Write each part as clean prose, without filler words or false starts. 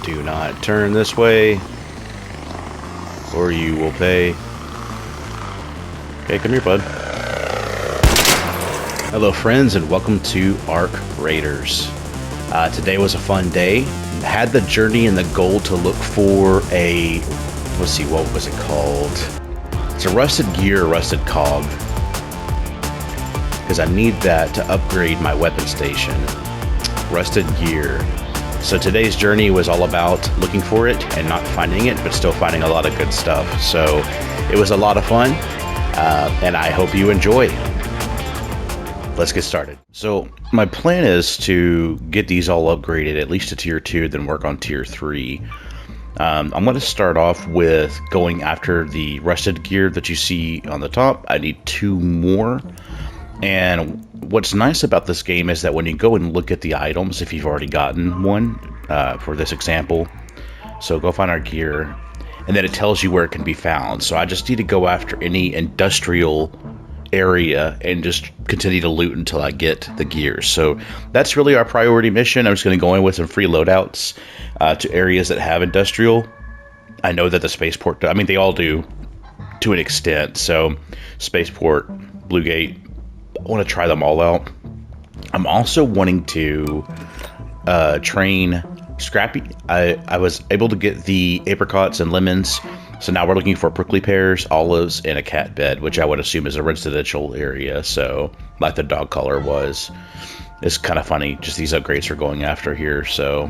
Do not turn this way, or you will pay. Okay, come here, bud. Hello, friends, and welcome to Ark Raiders. Today was a fun day. Had the journey and the goal to look for a... Let's see, what was it called? It's a rusted gear, rusted cog. Because I need that to upgrade my weapon station. Rusted gear. So today's journey was all about looking for it and not finding it, but still finding a lot of good stuff. So it was a lot of fun, and I hope you enjoy. Let's get started. So my plan is to get these all upgraded, at least to tier 2, then work on tier 3. I'm going to start off with going after the rusted gear that you see on the top. I need 2 more. And what's nice about this game is that when you go and look at the items, if you've already gotten one, for this example, so go find our gear, and then it tells you where it can be found. So I just need to go after any industrial area and just continue to loot until I get the gear. So that's really our priority mission. I'm just going to go in with some free loadouts to areas that have industrial. I know that the spaceport, I mean, they all do to an extent. So spaceport, Blue Gate, I want to try them all out. I'm also wanting to train Scrappy. I was able to get the apricots and lemons, so now we're looking for prickly pears, olives, and a cat bed, which I would assume is a residential area, so like the dog collar was. It's kind of funny, just these upgrades we're going after here. So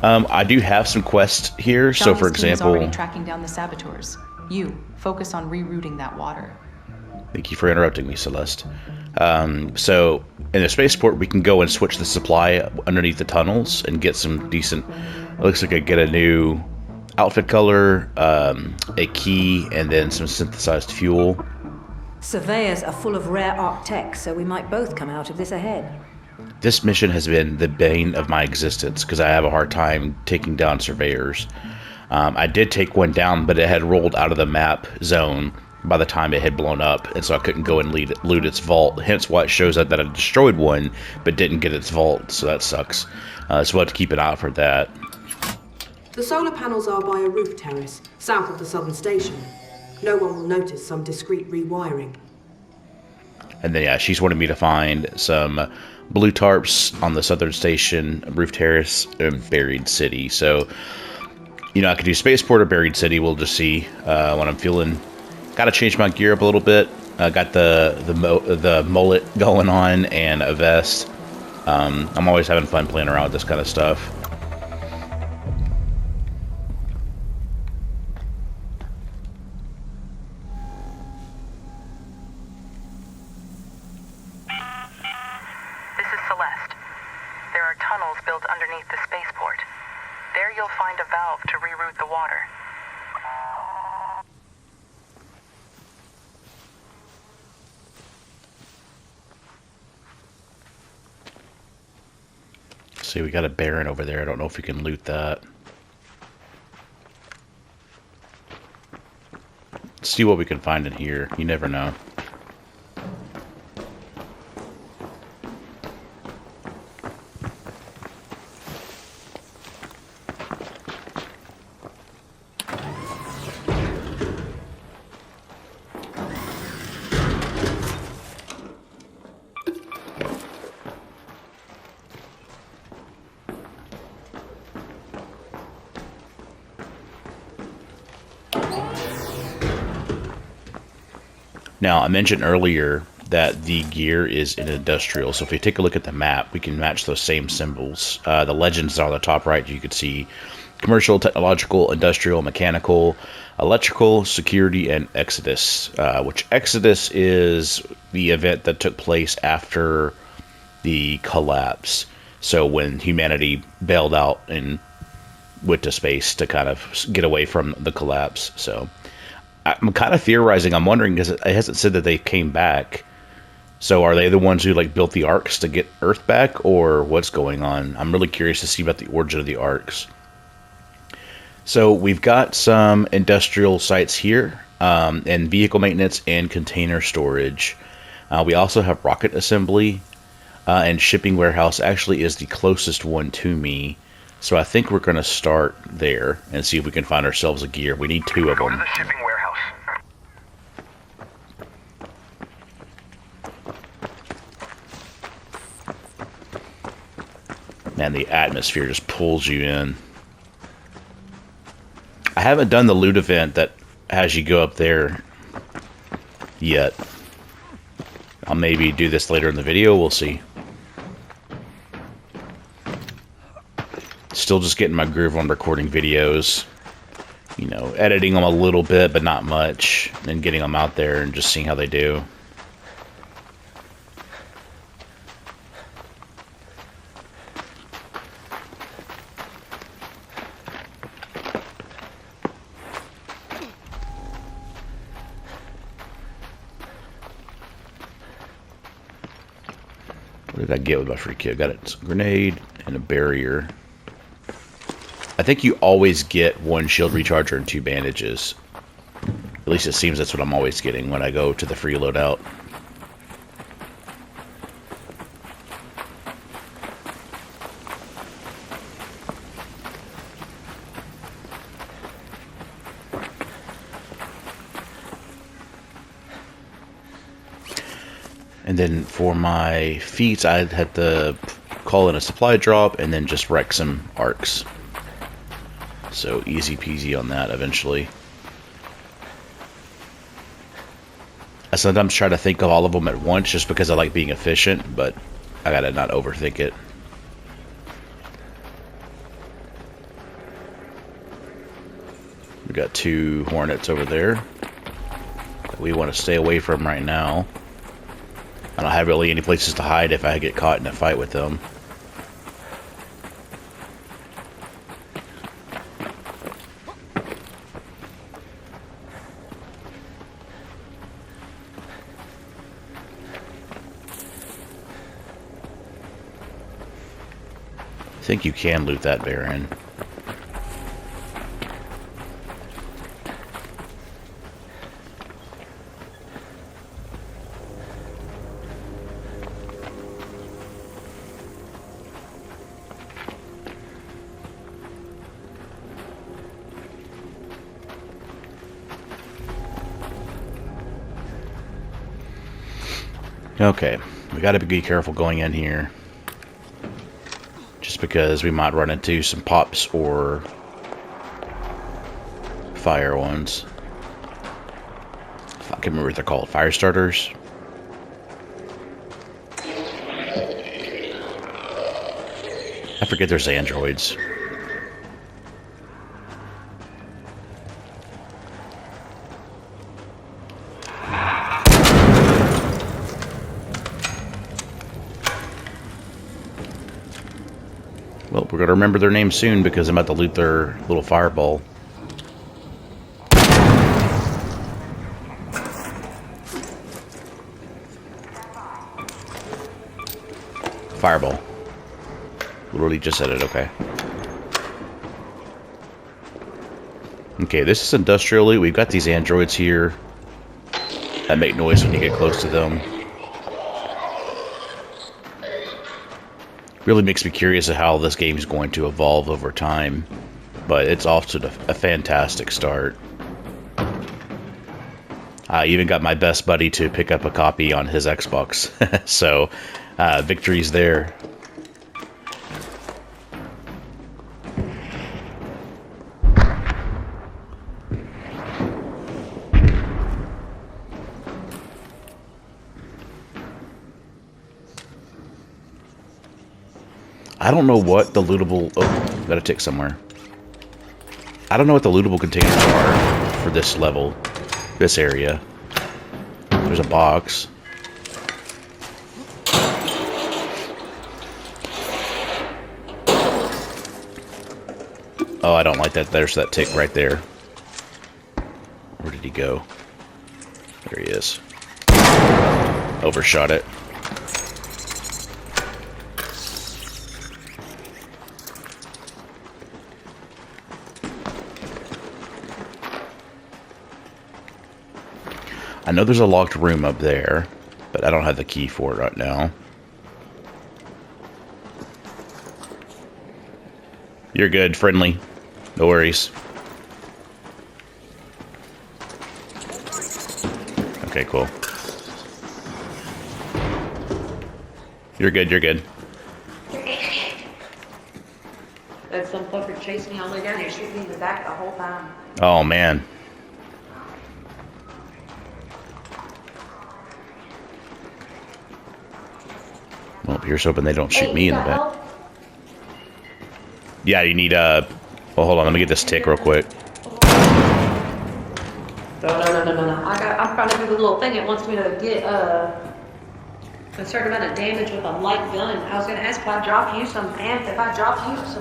I do have some quests here. So for example, already tracking down the saboteurs. You focus on rerouting that water. Thank you for interrupting me, Celeste. So in the spaceport, we can go and switch the supply underneath the tunnels and get some decent... It looks like I get a new outfit color, a key, and then some synthesized fuel. Surveyors are full of rare Ark tech, so we might both come out of this ahead. This mission has been the bane of my existence because I have a hard time taking down surveyors. I did take one down, but it had rolled out of the map zone by the time it had blown up, and so I couldn't go and loot its vault, hence why it shows up that I destroyed one but didn't get its vault, so that sucks. So we'll have to keep an eye out for that. The solar panels are by a roof terrace, south of the southern station. No one will notice some discreet rewiring. And then yeah, she's wanted me to find some blue tarps on the southern station, roof terrace, and Buried City. So, you know, I could do Spaceport or Buried City, we'll just see what I'm feeling. Got to change my gear up a little bit. Got the mullet going on and a vest. I'm always having fun playing around with this kind of stuff. This is Celeste. There are tunnels built underneath the spaceport. There you'll find a valve to reroute the water. See, we got a Baron over there. I don't know if we can loot that. Let's see what we can find in here. You never know. Now, I mentioned earlier that the gear is in industrial, so if we take a look at the map, we can match those same symbols. The legends are on the top right. You can see commercial, technological, industrial, mechanical, electrical, security, and Exodus, which Exodus is the event that took place after the collapse. So when humanity bailed out and went to space to kind of get away from the collapse. So I'm kind of theorizing. I'm wondering, because it hasn't said that they came back. So are they the ones who like built the arcs to get Earth back, or what's going on? I'm really curious to see about the origin of the arcs. So we've got some industrial sites here, and vehicle maintenance and container storage. We also have rocket assembly, and shipping warehouse actually is the closest one to me. So I think we're going to start there and see if we can find ourselves a gear. We need 2 of Go to them. the shipping warehouse. Man, the atmosphere just pulls you in. I haven't done the loot event that has you go up there yet. I'll maybe do this later in the video. We'll see. Still just getting my groove on recording videos. You know, editing them a little bit, but not much. And getting them out there and just seeing how they do. What did I get with my free kit? Got a grenade and a barrier. I think you always get 1 shield recharger and 2 bandages. At least it seems that's what I'm always getting when I go to the free loadout. And then for my feats, I had to call in a supply drop and then just wreck some arcs. So easy peasy on that eventually. I sometimes try to think of all of them at once just because I like being efficient, but I gotta not overthink it. We got 2 hornets over there that we want to stay away from right now. I don't have really any places to hide if I get caught in a fight with them. I think you can loot that Baron. Okay, we gotta be careful going in here. Just because we might run into some pops or fire ones. I can't remember what they're called. Fire starters? I forget there's androids. Well, we're going to remember their name soon because I'm about to loot their little fireball. Fireball. Literally just said it, okay. Okay, this is industrial loot. We've got these androids here that make noise when you get close to them. Really makes me curious of how this game is going to evolve over time, but it's off to a fantastic start. I even got my best buddy to pick up a copy on his Xbox, so victory's there. I don't know what the lootable... Oh, got a tick somewhere. I don't know what the lootable containers are for this level, this area. There's a box. Oh, I don't like that. There's that tick right there. Where did he go? There he is. Overshot it. I know there's a locked room up there, but I don't have the key for it right now. You're good, friendly. No worries. Okay, cool. You're good, you're good. There's some fucker chasing me all the way down here, shooting me in the back the whole time. Oh, man. Well, here's hoping they don't shoot me in the back. Yeah, you need well, hold on, let me get this tick real quick. No. I'm trying to do the little thing it wants me to get a certain amount of damage with a light gun. I was gonna ask if I dropped you some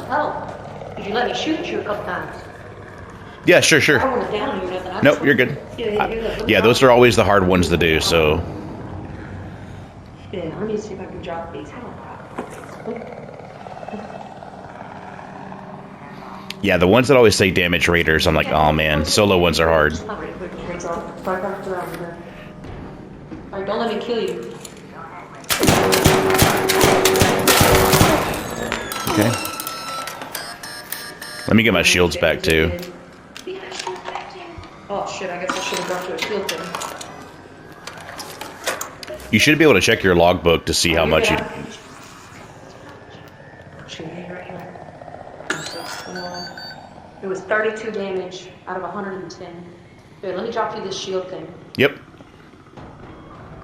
help. Could you let me shoot you a couple times? Yeah, sure. I don't want to down you or nothing. Nope, you're good. Yeah, those are always the hard ones to do, so. Yeah, let me see if I can drop these. Yeah, the ones that always say damage raiders, I'm like, oh man, solo ones are hard. Alright, don't let me kill you. Okay. Let me get my shields back too. Oh shit, I guess I should have brought you a shield thing. You should be able to check your logbook to see how much you... It was 32 damage out of 110. Here, let me drop you this shield thing. Yep.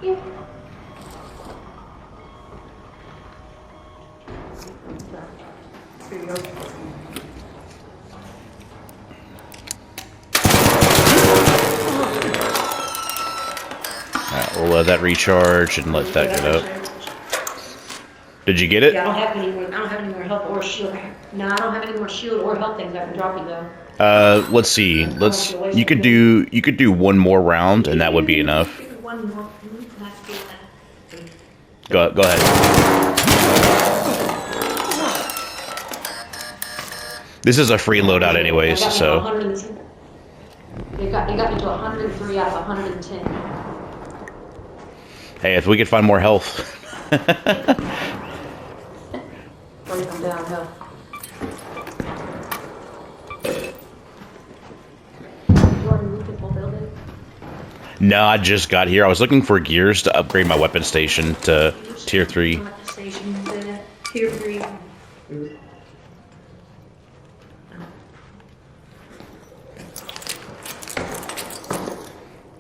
Yeah. Here you go. Alright, we'll let that recharge and let that get up. Did you get it? Yeah, I don't have any more health or shield. No, I don't have any more shield or health things I can drop you though. Let's see. You could do one more round and that would be enough. One more. Go ahead. This is a free loadout anyways, so. It got me to 103 out of 110. Hey, if we could find more health. Bring them downhill. No, I just got here. I was looking for gears to upgrade my weapon station to tier 3. Tier 3.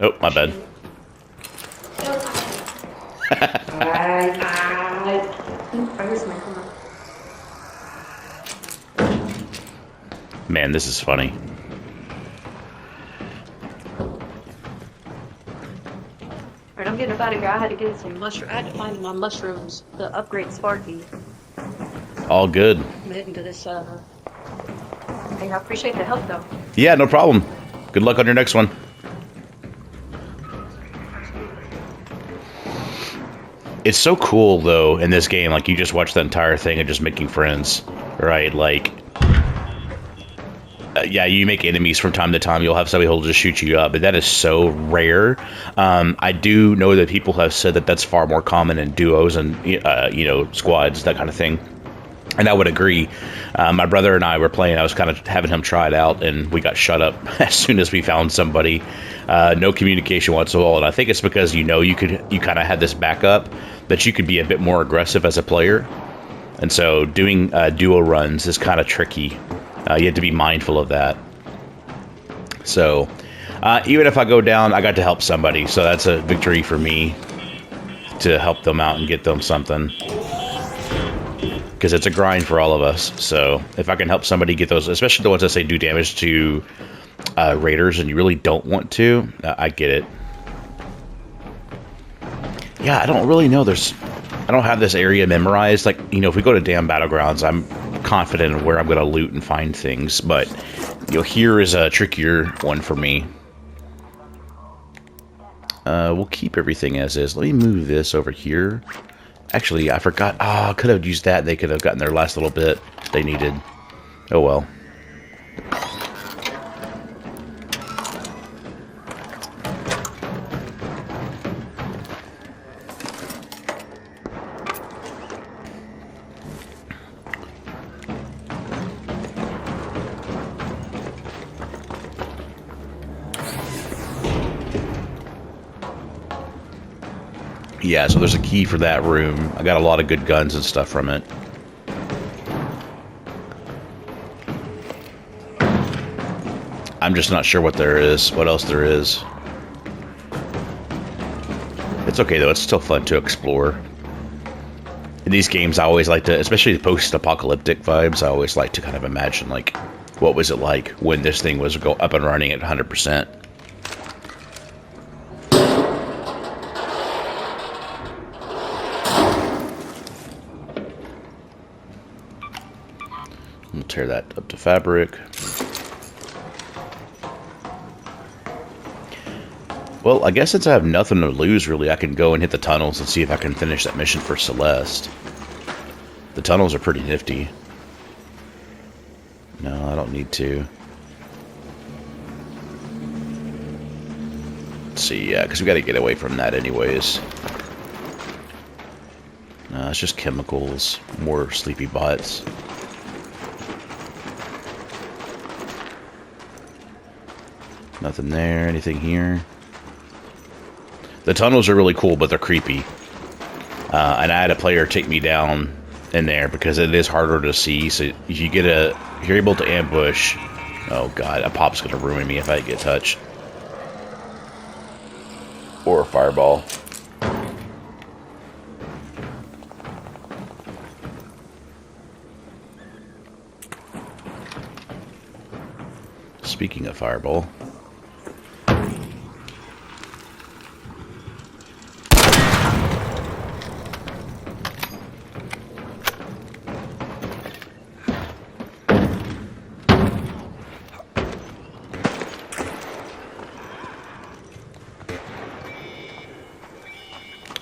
Oh, my bad. Man, this is funny. Alright, I'm getting up out of here. I had to get some mushroom. I had to find my mushrooms to upgrade Sparky. All good. I'm heading to this, Hey, I appreciate the help, though. Yeah, no problem. Good luck on your next one. It's so cool, though, in this game. Like, you just watch the entire thing and just making friends, right? Like, yeah, you make enemies from time to time. You'll have somebody who'll just shoot you up, but that is so rare. I do know that people have said that that's far more common in duos and, squads, that kind of thing. And I would agree. My brother and I were playing. I was kind of having him try it out, and we got shut up as soon as we found somebody. No communication whatsoever. And I think it's because you kind of had this backup that you could be a bit more aggressive as a player. And so doing duo runs is kind of tricky. You have to be mindful of that. So even if I go down, I got to help somebody. So that's a victory for me to help them out and get them something. Because it's a grind for all of us. So if I can help somebody get those, especially the ones that say do damage to raiders and you really don't want to, I get it. Yeah, I don't really know. I don't have this area memorized. Like, if we go to damn Battlegrounds, I'm confident in where I'm going to loot and find things. But, here is a trickier one for me. We'll keep everything as is. Let me move this over here. Actually, I forgot. I could have used that. They could have gotten their last little bit they needed. Oh, well. Yeah, so there's a key for that room. I got a lot of good guns and stuff from it. I'm just not sure what else there is. It's okay though, it's still fun to explore. In these games, I always like to, especially the post-apocalyptic vibes, I always like to kind of imagine, like, what was it like when this thing was up and running at 100%. We'll tear that up to fabric. Well, I guess since I have nothing to lose, really, I can go and hit the tunnels and see if I can finish that mission for Celeste. The tunnels are pretty nifty. No, I don't need to. Let's see, yeah, because we got to get away from that anyways. No, it's just chemicals. More sleepy bots. Nothing there. Anything here? The tunnels are really cool, but they're creepy. And I had a player take me down in there because it is harder to see. So you're able to ambush. Oh god, a pop's gonna ruin me if I get touched. Or a fireball. Speaking of fireball.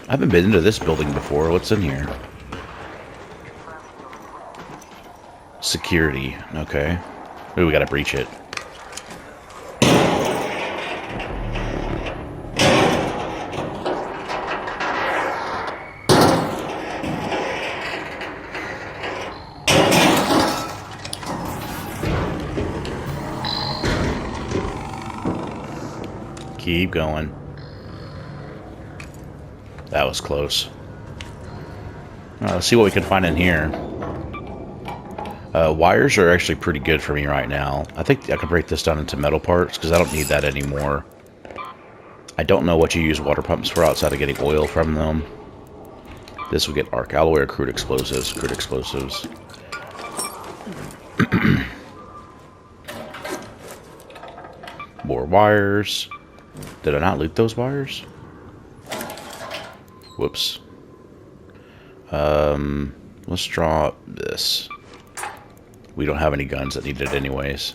I haven't been into this building before. What's in here? Security. Okay. Ooh, we gotta breach it. Keep going. That was close. Let's see what we can find in here. Wires are actually pretty good for me right now. I think I can break this down into metal parts because I don't need that anymore. I don't know what you use water pumps for outside of getting oil from them. This will get arc alloy or crude explosives. Crude explosives. More wires. Did I not loot those wires? Whoops. Let's draw this. We don't have any guns that need it anyways.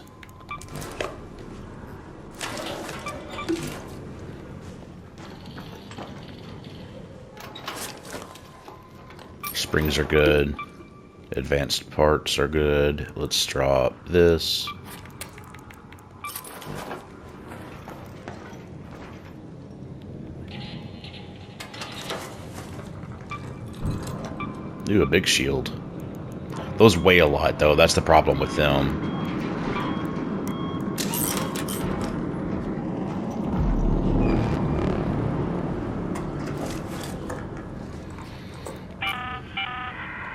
Springs are good. Advanced parts are good. Let's drop this. Ooh, a big shield. Those weigh a lot, though. That's the problem with them.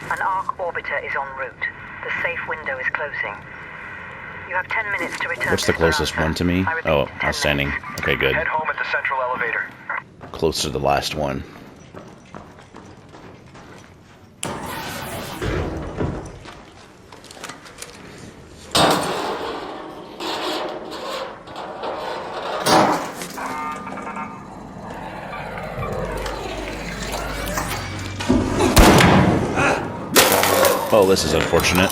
An Ark orbiter is en route. The safe window is closing. You have 10 minutes to return. What's the closest one to me? Oh, outstanding. Okay, good. Head home at the central elevator. Close to the last one. Oh, this is unfortunate.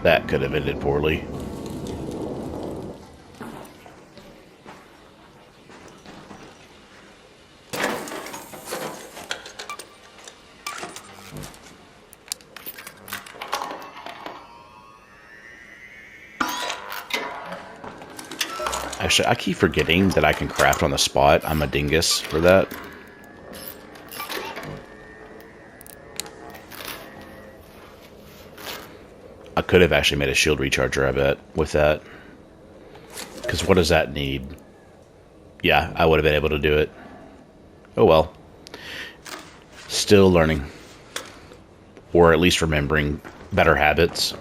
That could have ended poorly. Actually, I keep forgetting that I can craft on the spot. I'm a dingus for that. I could have actually made a shield recharger, I bet, with that. Because what does that need? Yeah, I would have been able to do it. Oh well. Still learning. Or at least remembering better habits.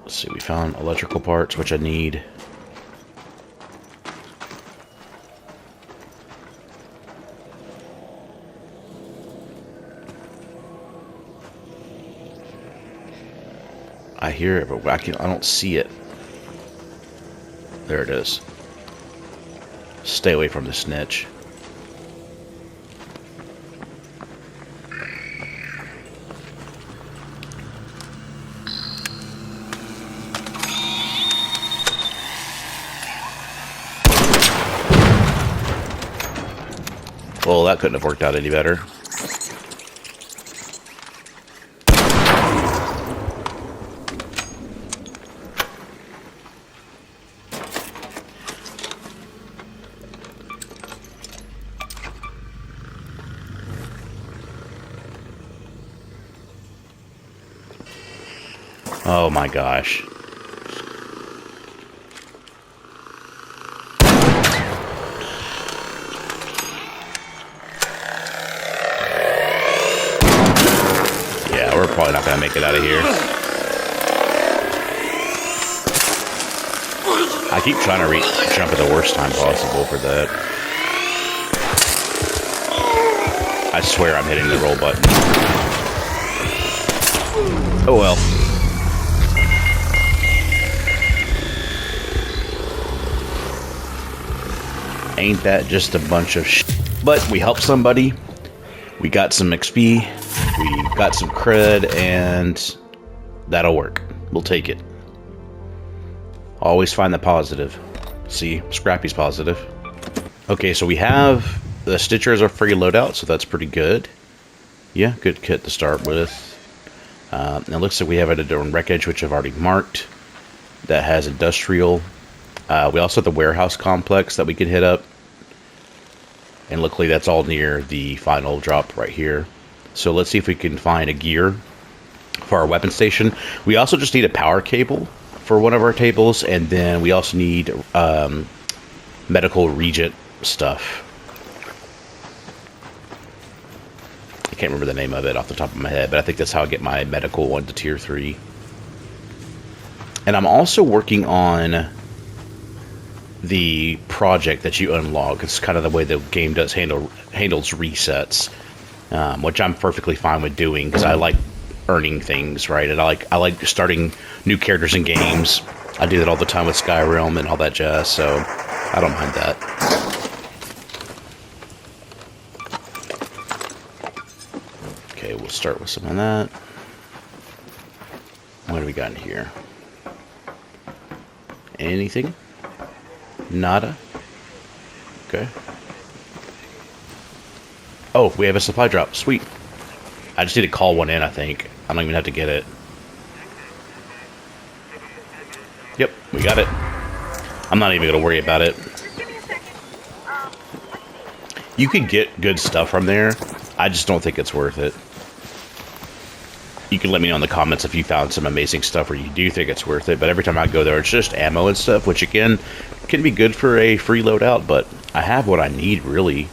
Let's see, we found electrical parts, which I need. I hear it, but I don't see it. There it is. Stay away from the snitch. Well, that couldn't have worked out any better. Oh my gosh. Yeah, we're probably not gonna make it out of here. I keep trying to jump at the worst time possible for that. I swear I'm hitting the roll button. Oh well. Ain't that just a bunch of shit? But we helped somebody. We got some XP. We got some cred, and that'll work. We'll take it. Always find the positive. See, Scrappy's positive. Okay, so we have the Stitcher as a free loadout, so that's pretty good. Yeah, good kit to start with. It looks like we have a different wreckage, which I've already marked. That has industrial. We also have the warehouse complex that we can hit up. And luckily that's all near the final drop right here. So let's see if we can find a gear for our weapon station. We also just need a power cable for one of our tables. And then we also need medical regent stuff. I can't remember the name of it off the top of my head, but I think that's how I get my medical one to tier 3. And I'm also working on the project that you unlock. It's kind of the way the game handles resets, which I'm perfectly fine with doing because I like earning things, right? And I like starting new characters in games. I do that all the time with Skyrim and all that jazz, so I don't mind that. Okay, we'll start with some of that. What do we got in here? Anything? Nada. Okay. Oh, we have a supply drop. Sweet. I just need to call one in, I think. I don't even have to get it. Yep, we got it. I'm not even going to worry about it. You can get good stuff from there. I just don't think it's worth it. You can let me know in the comments if you found some amazing stuff or you do think it's worth it. But every time I go there, it's just ammo and stuff, which again can be good for a free loadout. But I have what I need, really.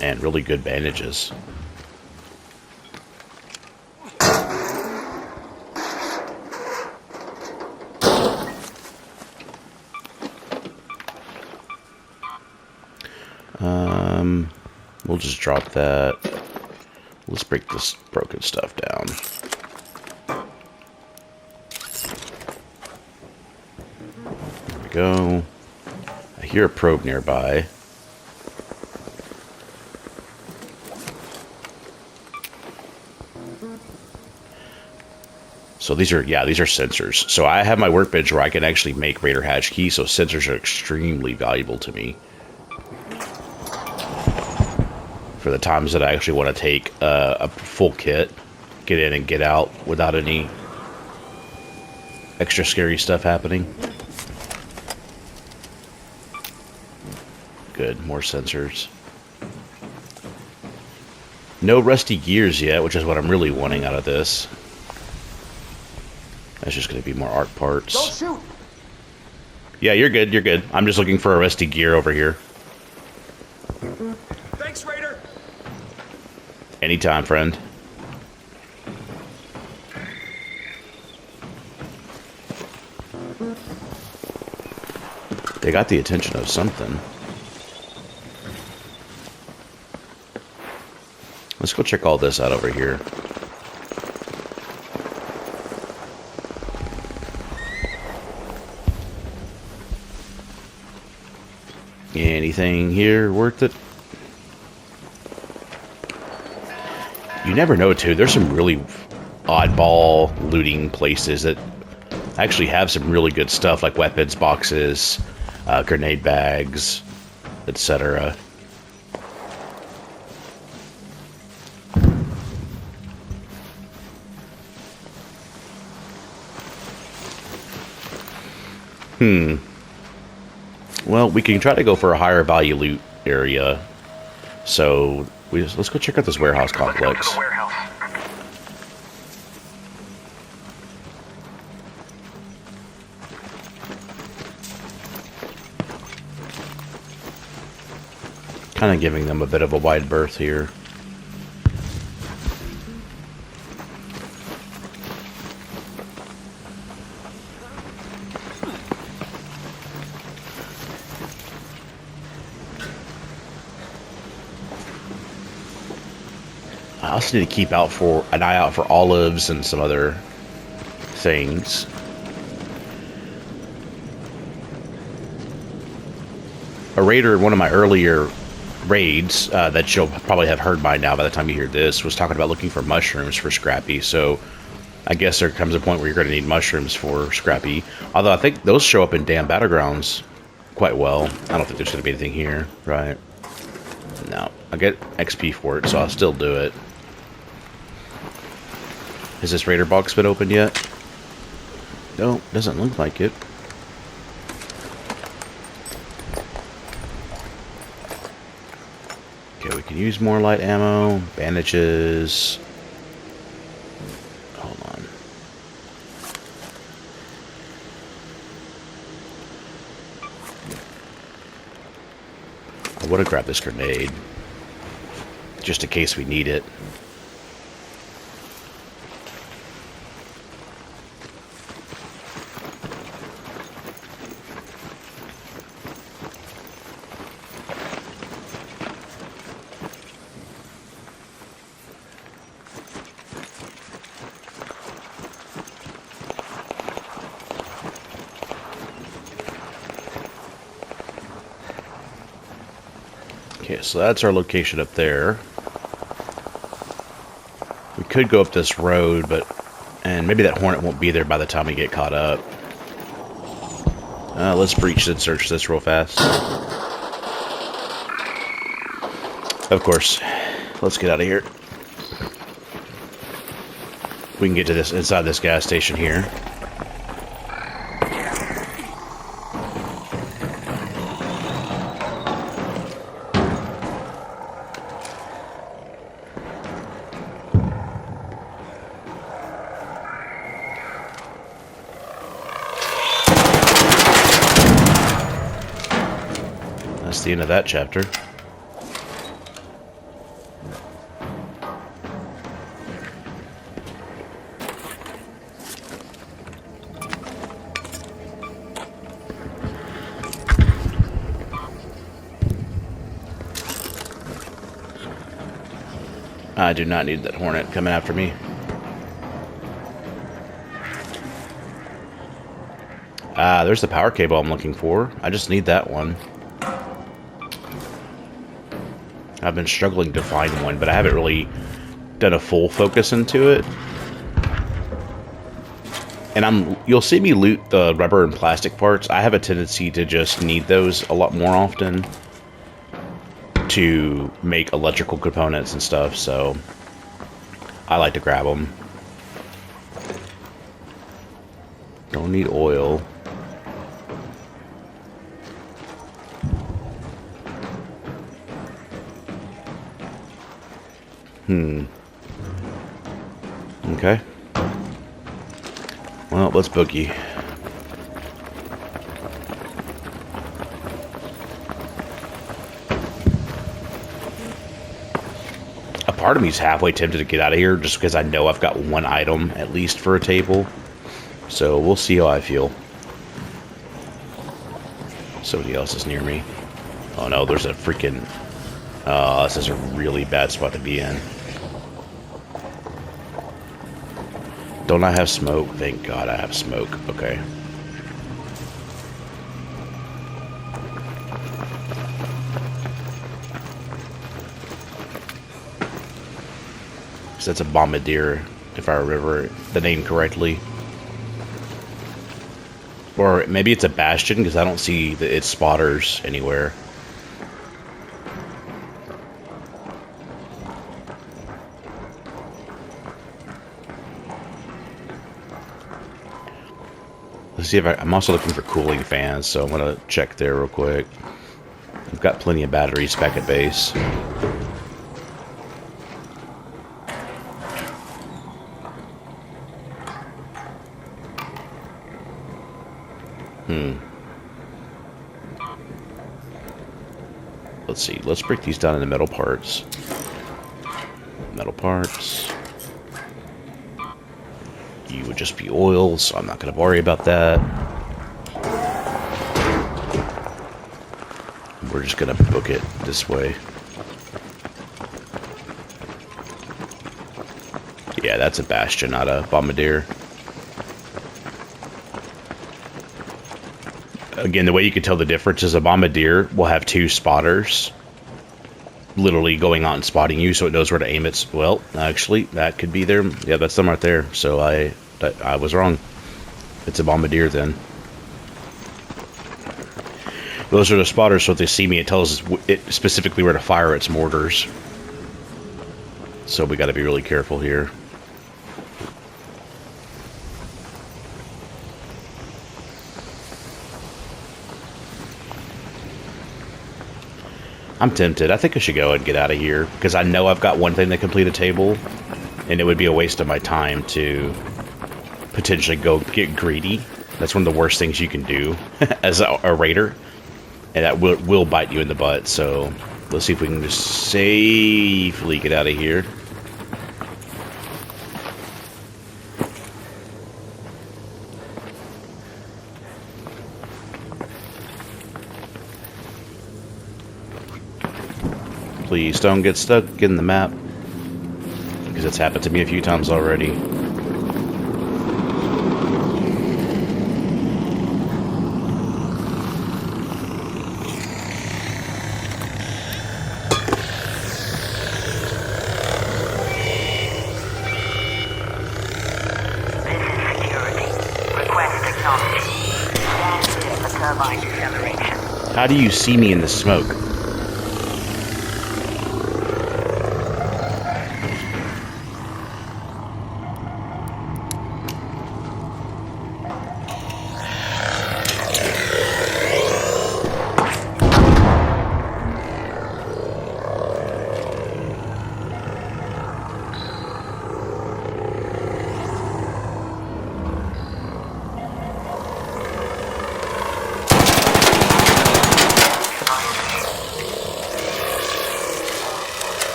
And really good bandages. We'll just drop that. Let's break this broken stuff down. There we go. I hear a probe nearby. So these are sensors. So I have my workbench where I can actually make Raider Hatch keys, so sensors are extremely valuable to me. For the times that I actually want to take a full kit, get in and get out without any extra scary stuff happening. Good, more sensors. No rusty gears yet, which is what I'm really wanting out of this. That's just going to be more arc parts. Don't shoot! Yeah, you're good, you're good. I'm just looking for a rusty gear over here. Thanks, Raider! Anytime, friend. They got the attention of something. Let's go check all this out over here. Anything here worth it? You never know, too. There's some really oddball looting places that actually have some really good stuff, like weapons boxes, grenade bags, etc. Well, we can try to go for a higher value loot area. So let's go check out this warehouse complex. Let's go to the warehouse. Kind of giving them a bit of a wide berth here. I also need to keep an eye out for olives and some other things. A raider in one of my earlier raids that you'll probably have heard by now by the time you hear this was talking about looking for mushrooms for Scrappy. So I guess there comes a point where you're going to need mushrooms for Scrappy. Although I think those show up in damn battlegrounds quite well. I don't think there's going to be anything here, right? No, I get XP for it, so I'll still do it. Has this raider box been opened yet? No, doesn't look like it. Okay, we can use more light ammo, bandages. Hold on. I would have grabbed this grenade, just in case we need it. Okay, so that's our location up there. We could go up this road, and maybe that Hornet won't be there by the time we get caught up. Let's breach and search this real fast. Of course. Let's get out of here. We can get to this inside this gas station here. That's the end of that chapter. I do not need that Hornet coming after me. There's the power cable I'm looking for. I just need that one. I've been struggling to find one, but I haven't really done a full focus into it. And you'll see me loot the rubber and plastic parts. I have a tendency to just need those a lot more often to make electrical components and stuff, so I like to grab them. Don't need oil. Okay. Well, let's boogie. A part of me is halfway tempted to get out of here just because I know I've got one item at least for a table. So we'll see how I feel. Somebody else is near me. Oh no, there's a freaking... this is a really bad spot to be in. Don't I have smoke? Thank God I have smoke. Okay. So that's a bombardier, if I remember the name correctly. Or maybe it's a bastion, because I don't see its spotters anywhere. Let's see if I'm also looking for cooling fans, so I'm going to check there real quick. I've got plenty of batteries back at base. Let's see. Let's break these down into metal parts. Metal parts. You would just be oil, so I'm not going to worry about that. We're just going to book it this way. Yeah, that's a bastion, not a bombardier. Again, the way you can tell the difference is a bombardier will have two spotters literally going out and spotting you, so it knows where to aim it. Well, actually, that could be there. Yeah, that's them right there. So I was wrong. It's a bombardier then. Those are the spotters, so if they see me, it tells it specifically where to fire its mortars. So we got to be really careful here. I'm tempted. I think I should go and get out of here, because I know I've got one thing to complete a table, and it would be a waste of my time to potentially go get greedy. That's one of the worst things you can do as a raider, and that will bite you in the butt. So let's see if we can just safely get out of here. Please don't get stuck in the map, because it's happened to me a few times already. How do you see me in the smoke?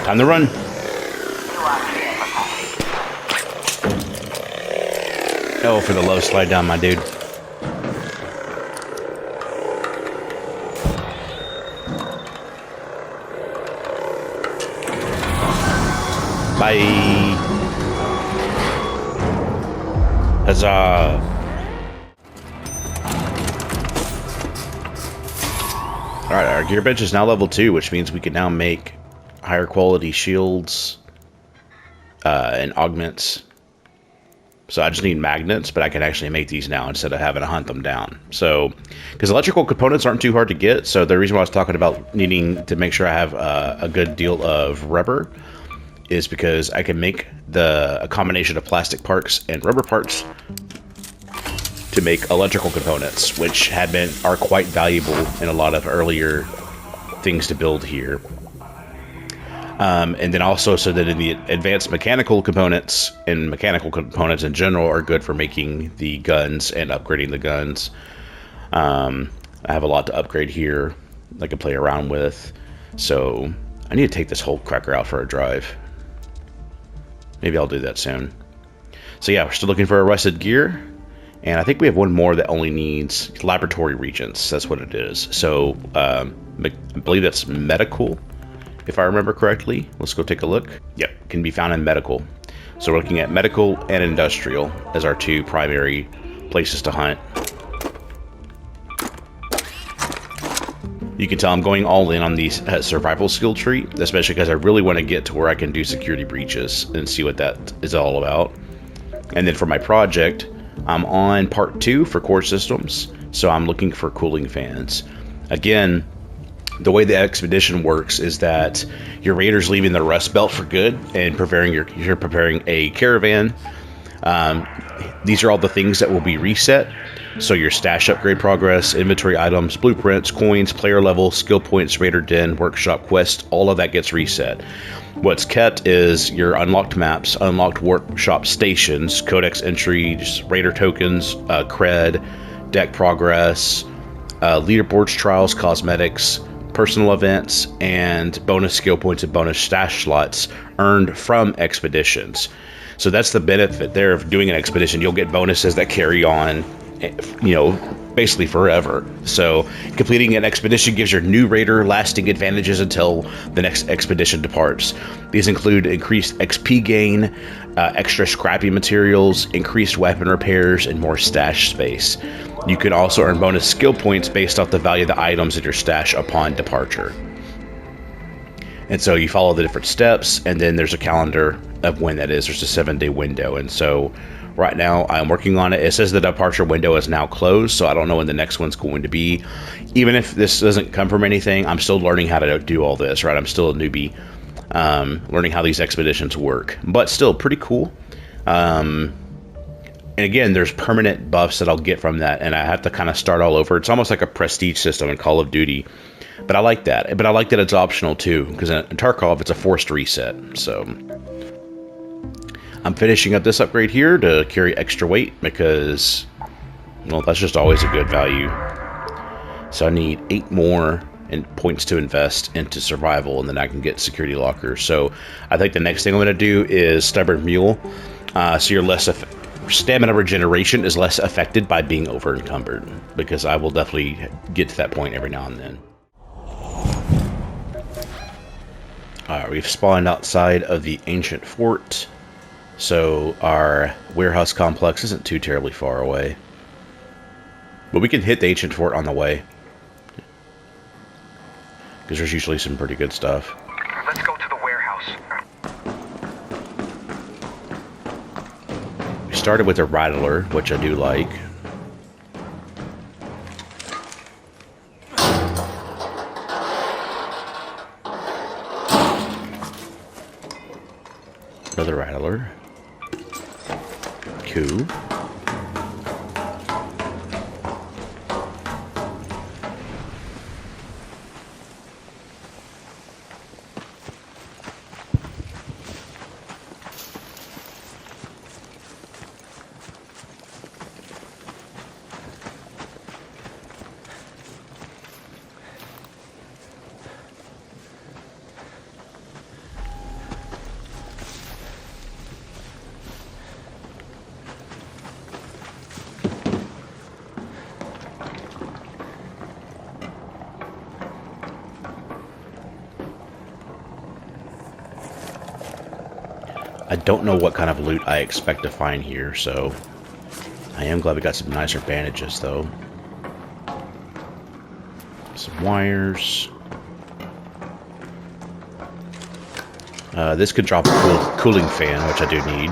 Time to run. Oh, for the low slide down, my dude. Bye. Huzzah. Alright, our gear bench is now level 2, which means we can now make higher quality shields and augments. So I just need magnets, but I can actually make these now instead of having to hunt them down. So, because electrical components aren't too hard to get, so the reason why I was talking about needing to make sure I have a good deal of rubber is because I can make a combination of plastic parts and rubber parts to make electrical components, which are quite valuable in a lot of earlier things to build here. And then also so that in the advanced mechanical components and mechanical components in general are good for making the guns and upgrading the guns. I have a lot to upgrade here I can play around with. So I need to take this whole cracker out for a drive. Maybe I'll do that soon. So yeah, we're still looking for a rusted gear. And I think we have one more that only needs laboratory regents. That's what it is. So I believe that's medical, if I remember correctly. Let's go take a look. Yep, can be found in medical. So we're looking at medical and industrial as our two primary places to hunt. You can tell I'm going all in on the survival skill tree, especially because I really want to get to where I can do security breaches and see what that is all about. And then for my project, I'm on part 2 for core systems, so I'm looking for cooling fans. Again, the way the expedition works is that your raider's leaving the rust belt for good and you're preparing a caravan. These are all the things that will be reset. So your stash upgrade progress, inventory items, blueprints, coins, player level, skill points, raider den, workshop quest, all of that gets reset. What's kept is your unlocked maps, unlocked workshop stations, codex entries, raider tokens, cred, deck progress, leaderboards, trials, cosmetics, personal events, and bonus skill points and bonus stash slots earned from expeditions. So that's the benefit there of doing an expedition. You'll get bonuses that carry on, basically forever. So completing an expedition gives your new raider lasting advantages until the next expedition departs. These include increased XP gain, extra scrappy materials, increased weapon repairs, and more stash space. You can also earn bonus skill points based off the value of the items in your stash upon departure. And so you follow the different steps, and then there's a calendar of when that is. There's a 7-day window. And so right now I'm working on it. It says the departure window is now closed, so I don't know when the next one's going to be. Even if this doesn't come from anything, I'm still learning how to do all this, right? I'm still a newbie, learning how these expeditions work, but still pretty cool. And again, there's permanent buffs that I'll get from that, and I have to kind of start all over. It's almost like a prestige system in Call of Duty, but I like that. But I like that it's optional too, because in Tarkov, it's a forced reset. So I'm finishing up this upgrade here to carry extra weight because, well, that's just always a good value. So I need 8 more points to invest into survival, and then I can get security lockers. So I think the next thing I'm going to do is Stubborn Mule. So you're less stamina regeneration is less affected by being over encumbered, because I will definitely get to that point every now and then. Alright, we've spawned outside of the ancient fort, so our warehouse complex isn't too terribly far away. But we can hit the ancient fort on the way, because there's usually some pretty good stuff. Let's go to the warehouse. We started with a rattler, which I do like. Another rattler. Cool. I don't know what kind of loot I expect to find here, so I am glad we got some nicer bandages, though. Some wires. This could drop a cooling fan, which I do need.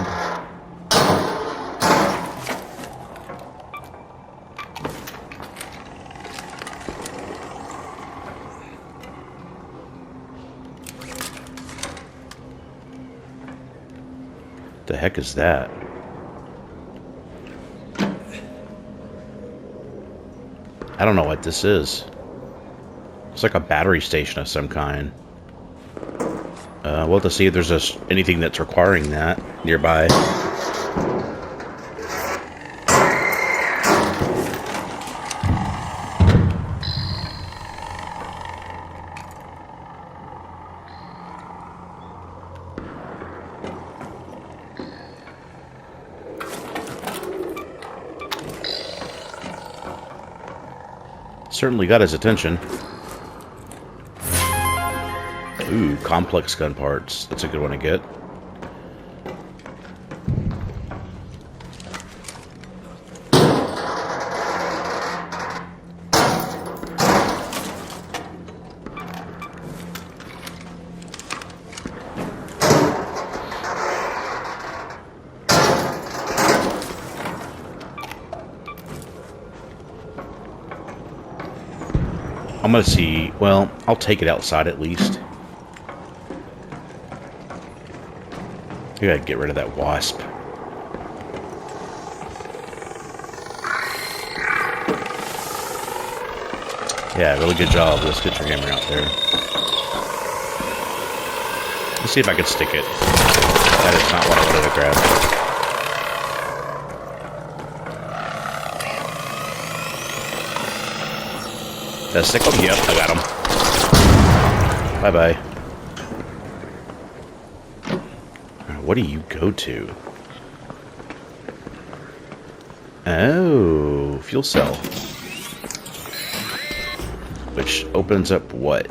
The heck is that? I don't know what this is. It's like a battery station of some kind. We'll have to see if there's anything that's requiring that nearby. Certainly got his attention. Ooh, complex gun parts. That's a good one to get. I'm gonna see. Well, I'll take it outside at least. I gotta get rid of that wasp. Yeah, really good job. Let's get your hammer out there. Let's see if I can stick it. That is not what I wanted to grab. Did I stick him? Yep, I got him. Bye-bye. What do you go to? Oh, fuel cell. Which opens up what?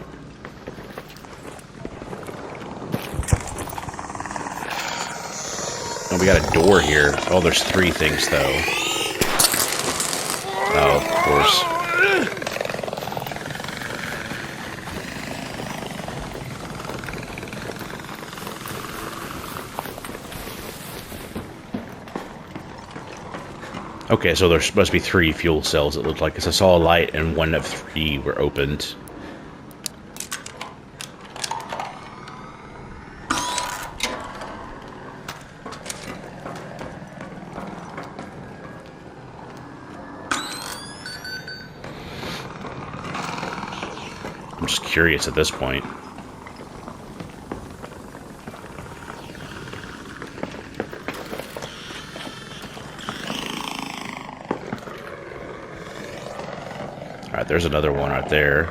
Oh, we got a door here. Oh, there's 3 things, though. Oh, of course. Okay, so there must be 3 fuel cells, it looked like, because I saw a light and 1 of 3 were opened. I'm just curious at this point. Alright, there's another one right there.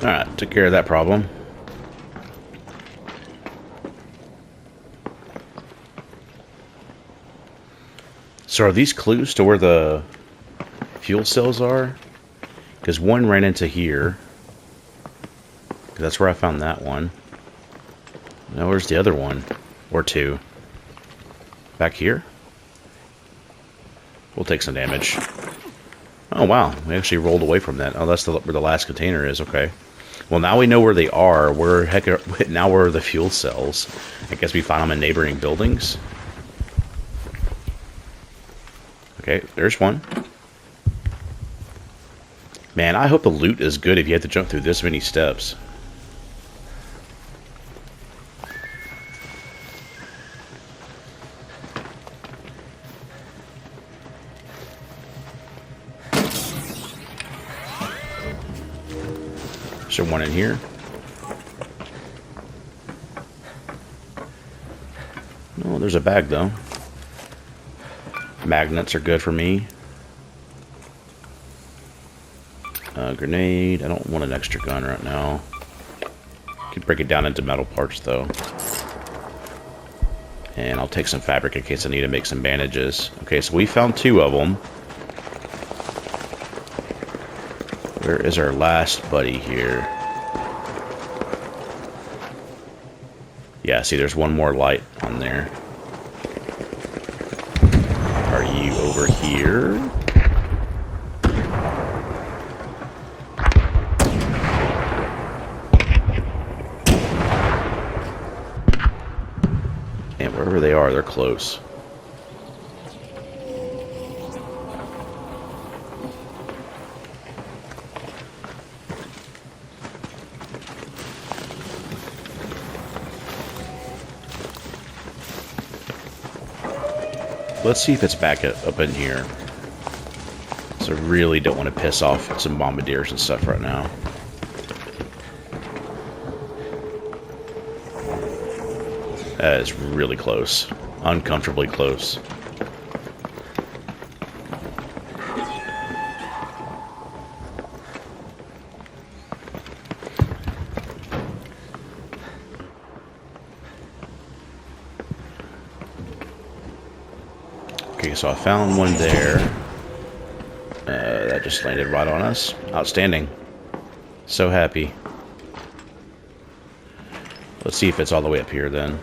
Alright, took care of that problem. So are these clues to where the fuel cells are? Because one ran into here. That's where I found that one. Now where's the other one? Or 2? Back here? We'll take some damage. Oh wow, we actually rolled away from that. Oh, that's where the last container is, okay. Well, now we know where they are. Now where are the fuel cells? I guess we find them in neighboring buildings. Okay, there's one. Man, I hope the loot is good if you have to jump through this many steps. Is there one in here? No, there's a bag though. Magnets are good for me. Grenade. I don't want an extra gun right now. Could break it down into metal parts though. And I'll take some fabric in case I need to make some bandages. Okay, so we found 2 of them. Where is our last buddy here? Yeah, see, there's one more light on there. Are you over here? And wherever they are, they're close. Let's see if it's back up in here. So I really don't want to piss off some bombardiers and stuff right now. That is really close. Uncomfortably close. Okay, so I found one there. That just landed right on us. Outstanding. So happy. Let's see if it's all the way up here then.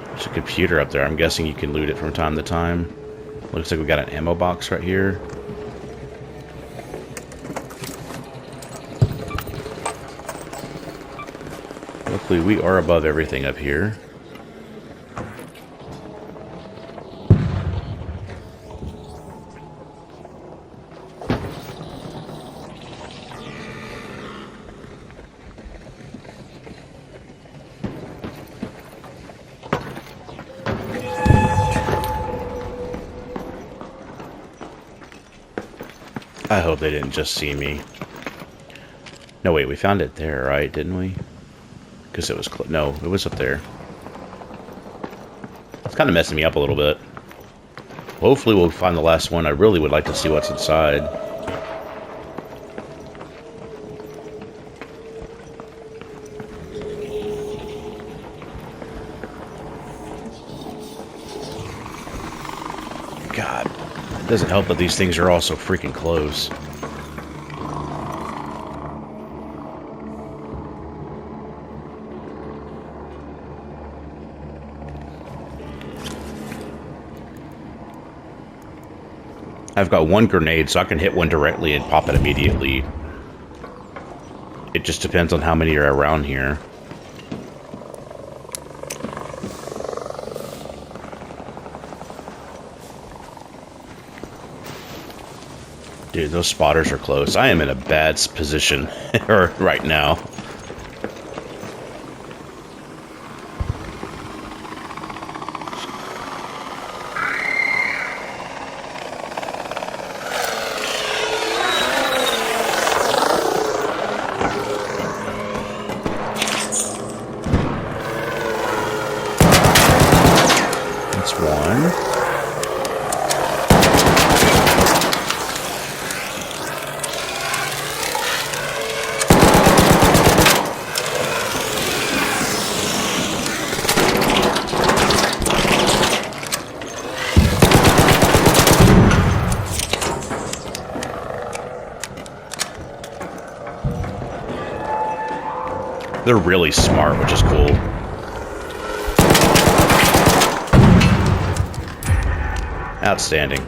There's a computer up there. I'm guessing you can loot it from time to time. Looks like we got an ammo box right here. Luckily, we are above everything up here. I hope they didn't just see me. No, wait, we found it there, right? Didn't we? Because it was no, it was up there. It's kind of messing me up a little bit. Hopefully we'll find the last one. I really would like to see what's inside. God, it doesn't help that these things are all so freaking close. I've got one grenade, so I can hit one directly and pop it immediately. It just depends on how many are around here. Dude, those spotters are close. I am in a bad position right now. That's one. They're really smart, which is cool. Outstanding.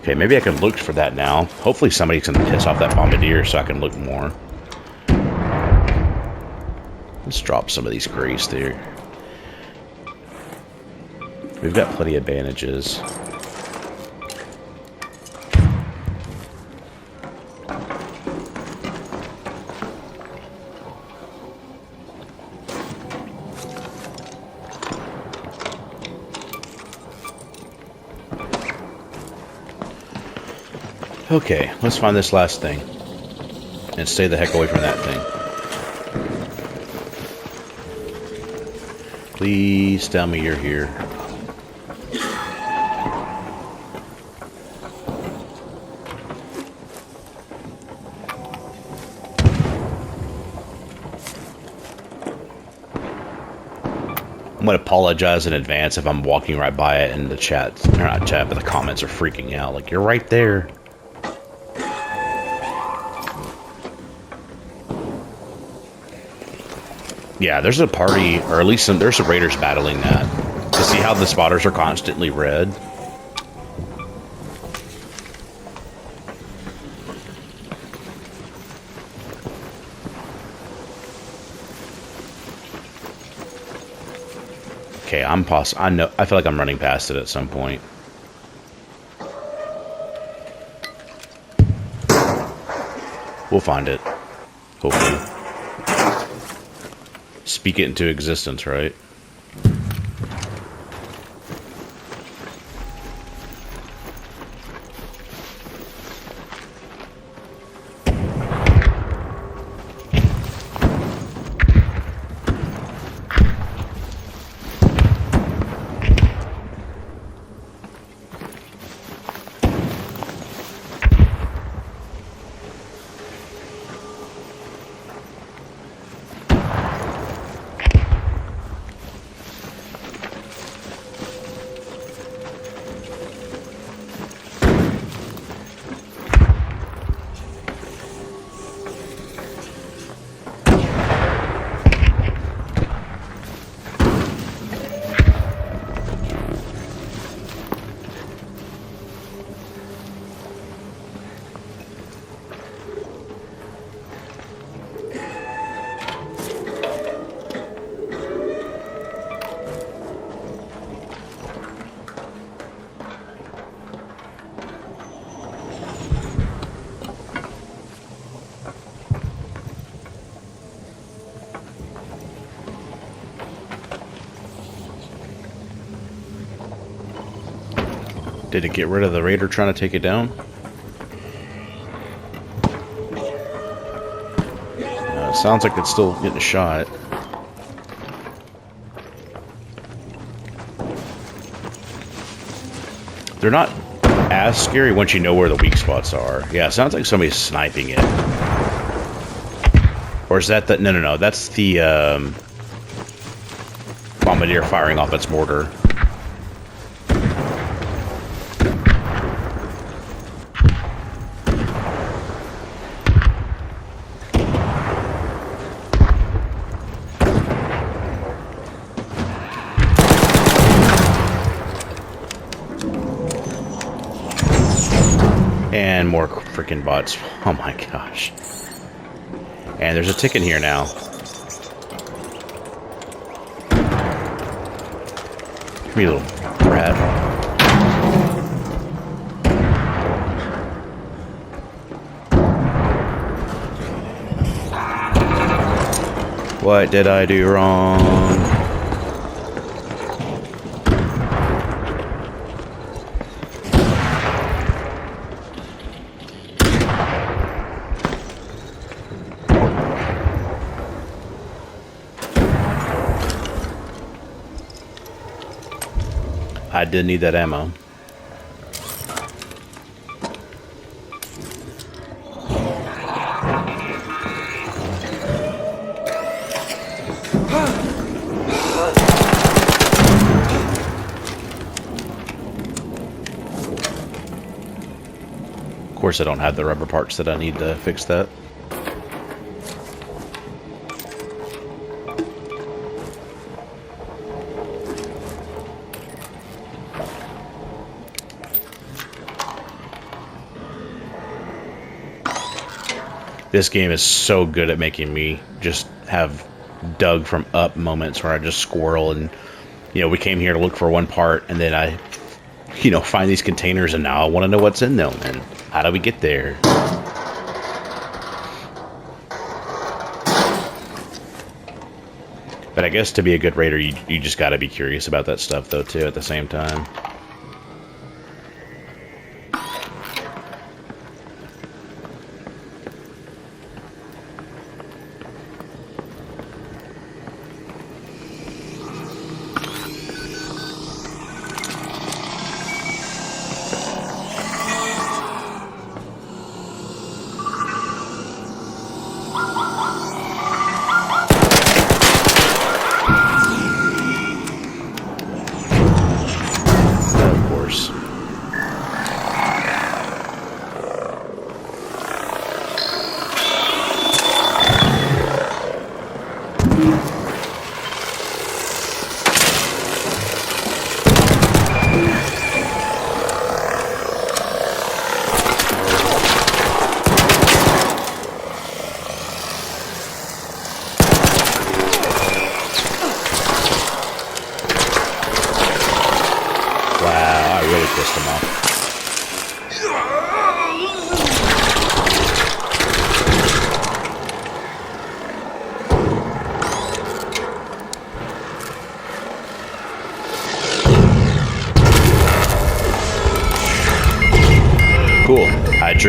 Okay, maybe I can look for that now. Hopefully somebody's going to piss off that bombardier so I can look more. Let's drop some of these grays there. We've got plenty of bandages. Okay, let's find this last thing. And stay the heck away from that thing. Please tell me you're here. I'm going to apologize in advance if I'm walking right by it and the chat, or not chat, but the comments are freaking out. Like, you're right there. Yeah, there's a party, or at least there's some raiders battling that. To see how the spotters are constantly red. Okay, I feel like I'm running past it at some point. We'll find it. Hopefully. Speak it into existence, right? Did it get rid of the raider trying to take it down? It sounds like it's still getting shot. They're not as scary once you know where the weak spots are. Yeah, it sounds like somebody's sniping it. Or is that the... No. That's the bombardier firing off its mortar. And more freaking bots. Oh my gosh. And there's a tick in here now. Come here, little brat. What did I do wrong? I did need that ammo. Of course, I don't have the rubber parts that I need to fix that. This game is so good at making me just have Doug from Up moments where I just squirrel and, you know, we came here to look for one part and then I, you know, find these containers and now I want to know what's in them and how do we get there? But I guess to be a good raider, you just got to be curious about that stuff though too at the same time.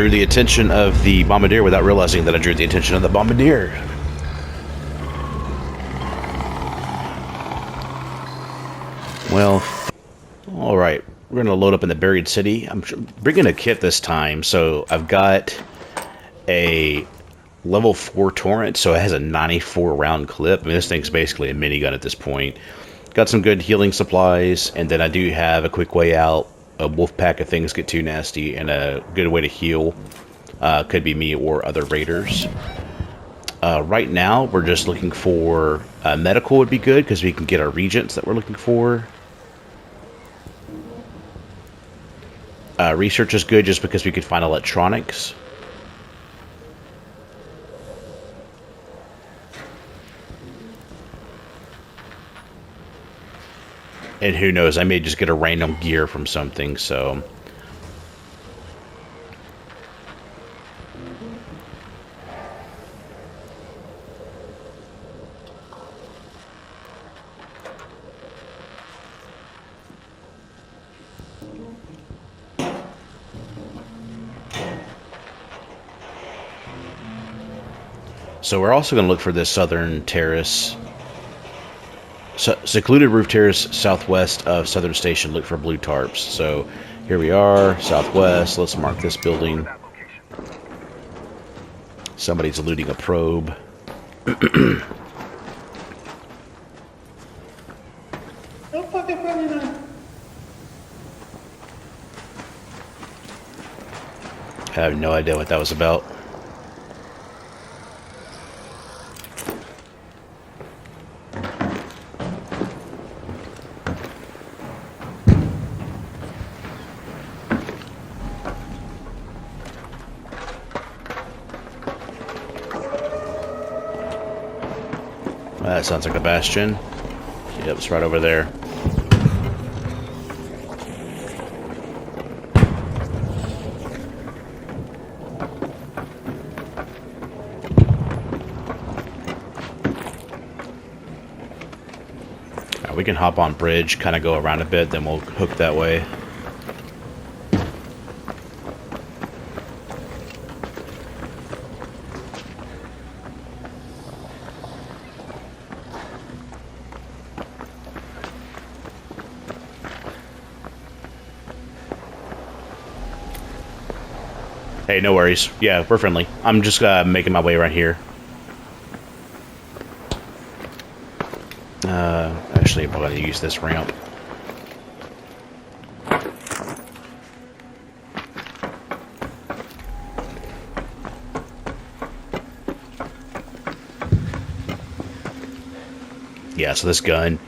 drew the attention of the bombardier without realizing that I drew the attention of the bombardier. Well, all right. We're going to load up in the buried city. I'm bringing a kit this time, so I've got a level 4 torrent, so it has a 94 round clip. I mean, this thing's basically a minigun at this point. Got some good healing supplies, and then I do have a quick way out, a wolf pack if things get too nasty, and a good way to heal. Could be me or other raiders. Right now, we're just looking for medical would be good, because we can get our regents that we're looking for. Research is good just because we could find electronics. And who knows, I may just get a random gear from something, so... So we're also going to look for this southern terrace. Secluded roof terrace southwest of Southern Station. Look for blue tarps. So here we are, southwest. Let's mark this building. Somebody's looting a probe. I have no idea what that was about. That sounds like a bastion. Yep, it's right over there. We can hop on bridge, kind of go around a bit, then we'll hook that way. Hey, no worries. Yeah, we're friendly. I'm just making my way around here. Actually, I'm probably going to use this ramp. Yeah, so this gun,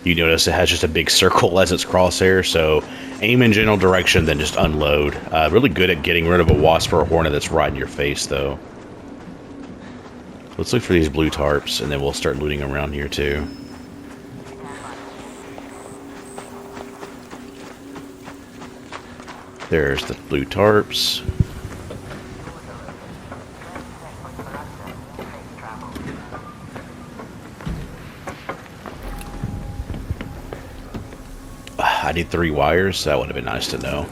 you notice it has just a big circle as its crosshair, so aim in general direction, then just unload. Really good at getting rid of a wasp or a hornet that's right in your face, though. Let's look for these blue tarps, and then we'll start looting around here, too. There's the blue tarps. I need 3 wires. That would have been nice to know.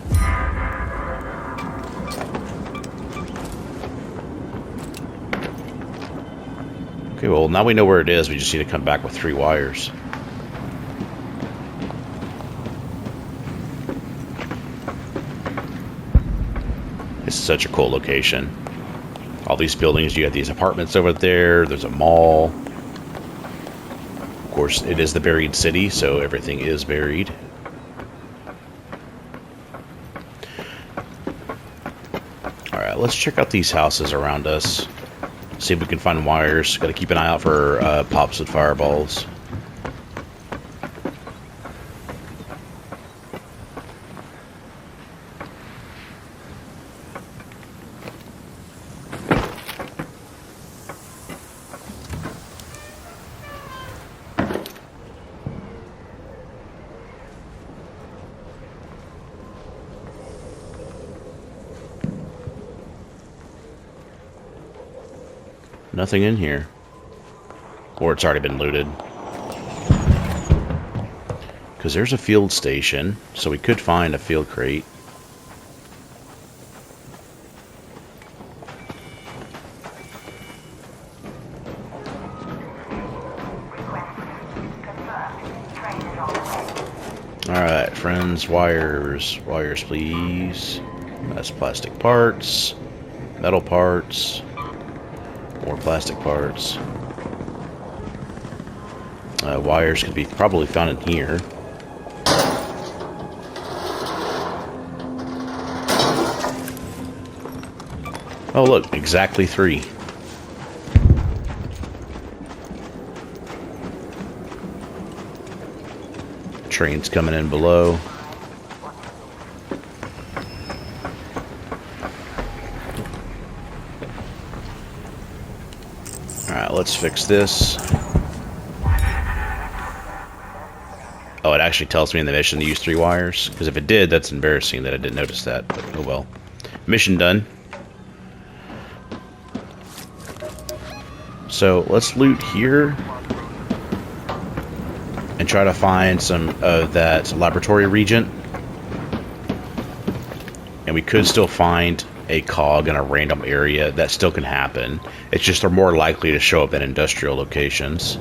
Okay, well, now we know where it is. We just need to come back with 3 wires. It's such a cool location. All these buildings, you got these apartments over there. There's a mall. Of course, it is the buried city, so everything is buried. Alright, let's check out these houses around us. See if we can find wires. Got to keep an eye out for pops with fireballs. Nothing in here. Or it's already been looted. Because there's a field station, so we could find a field crate. Alright, friends, wires. Wires, please. That's plastic parts. Metal parts. More plastic parts. Wires could be probably found in here. Oh look, exactly 3. Trains coming in below. Alright, let's fix this. Oh, it actually tells me in the mission to use 3 wires. Because if it did, that's embarrassing that I didn't notice that. But oh well. Mission done. So let's loot here. And try to find some of that laboratory reagent. And we could still find a cog in a random area. That still can happen. It's just they're more likely to show up in industrial locations.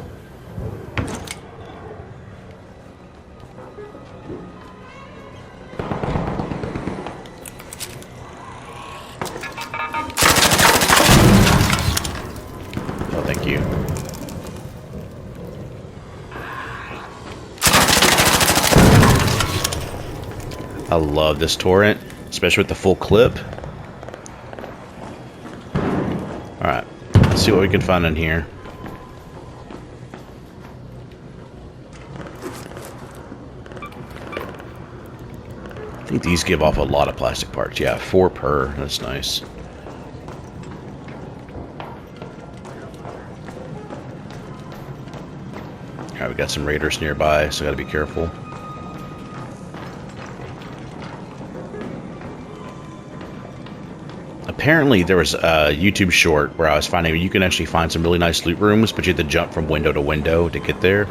Oh, thank you. I love this torrent, especially with the full clip. Alright, let's see what we can find in here. I think these give off a lot of plastic parts. Yeah, 4 per. That's nice. Alright, we got some raiders nearby, so gotta be careful. Apparently there was a YouTube short where I was finding you can actually find some really nice loot rooms, but you have to jump from window to window to get there.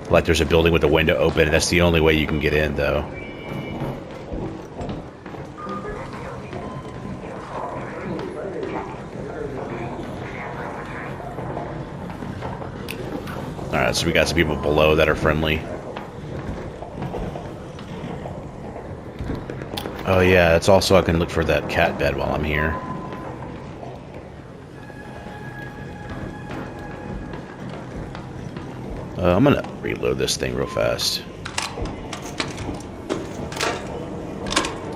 Like there's a building with a window open, and that's the only way you can get in, though. Alright, so we got some people below that are friendly. Oh yeah, it's also I can look for that cat bed while I'm here. I'm gonna reload this thing real fast.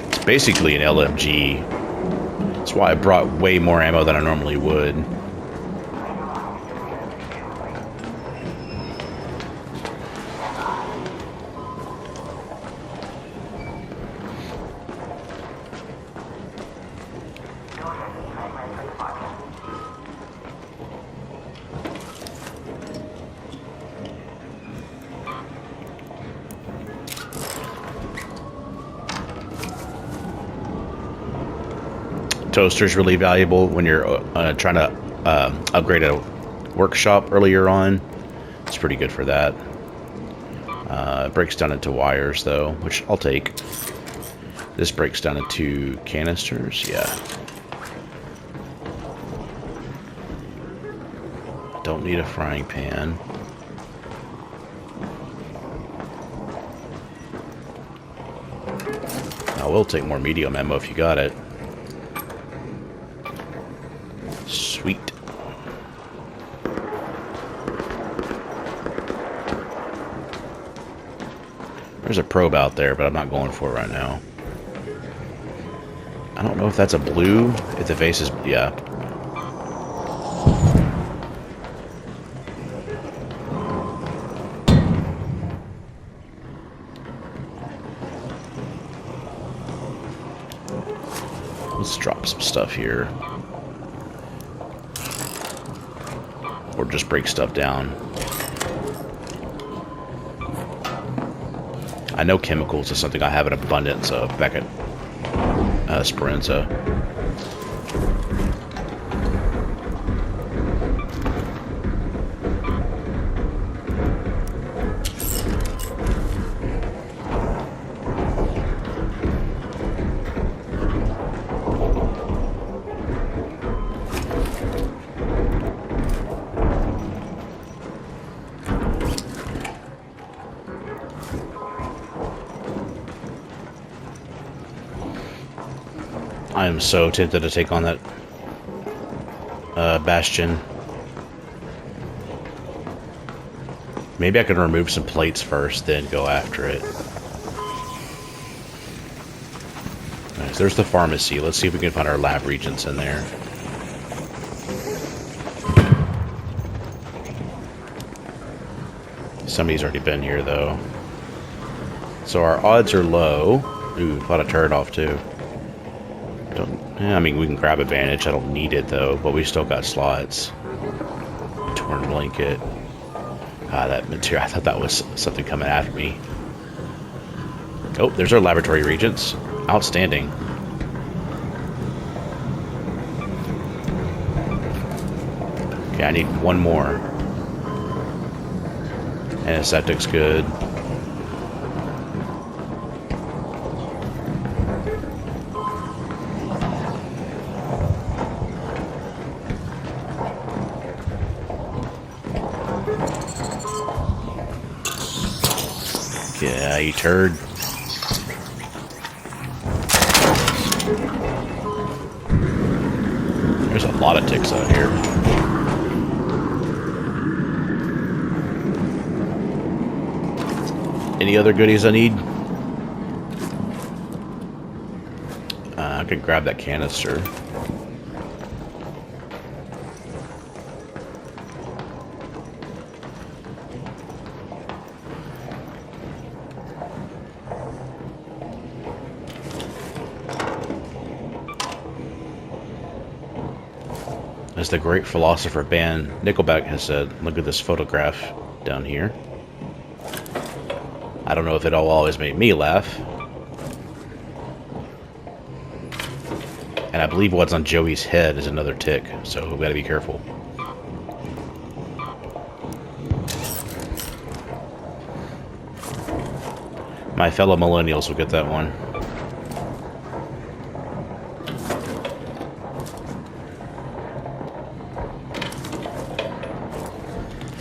It's basically an LMG. That's why I brought way more ammo than I normally would. Toaster's really valuable when you're trying to upgrade a workshop earlier on. It's pretty good for that. It breaks down into wires though, which I'll take. This breaks down into canisters, yeah. Don't need a frying pan. I will take more medium ammo if you got it. Sweet. There's a probe out there, but I'm not going for it right now. I don't know if that's a blue. If the face is... yeah. Let's drop some stuff here. Or just break stuff down. I know chemicals is something I have an abundance of back at Speranza. I am so tempted to take on that Bastion. Maybe I can remove some plates first, then go after it. Nice. There's the pharmacy. Let's see if we can find our lab regents in there. Somebody's already been here, though. So our odds are low. Ooh, fought a turret off, too. I mean, we can grab advantage. I don't need it, though, but we still got slots. Torn blanket. Ah, that material. I thought that was something coming after me. Oh, there's our laboratory regents. Outstanding. Okay, I need one more. Anesthetic's good. Yeah, you turd. There's a lot of ticks out here. Any other goodies I need? I could grab that canister. As the great philosopher band Nickelback has said, look at this photograph down here. I don't know if it'll always make me laugh. And I believe what's on Joey's head is another tick, so we've got to be careful. My fellow millennials will get that one.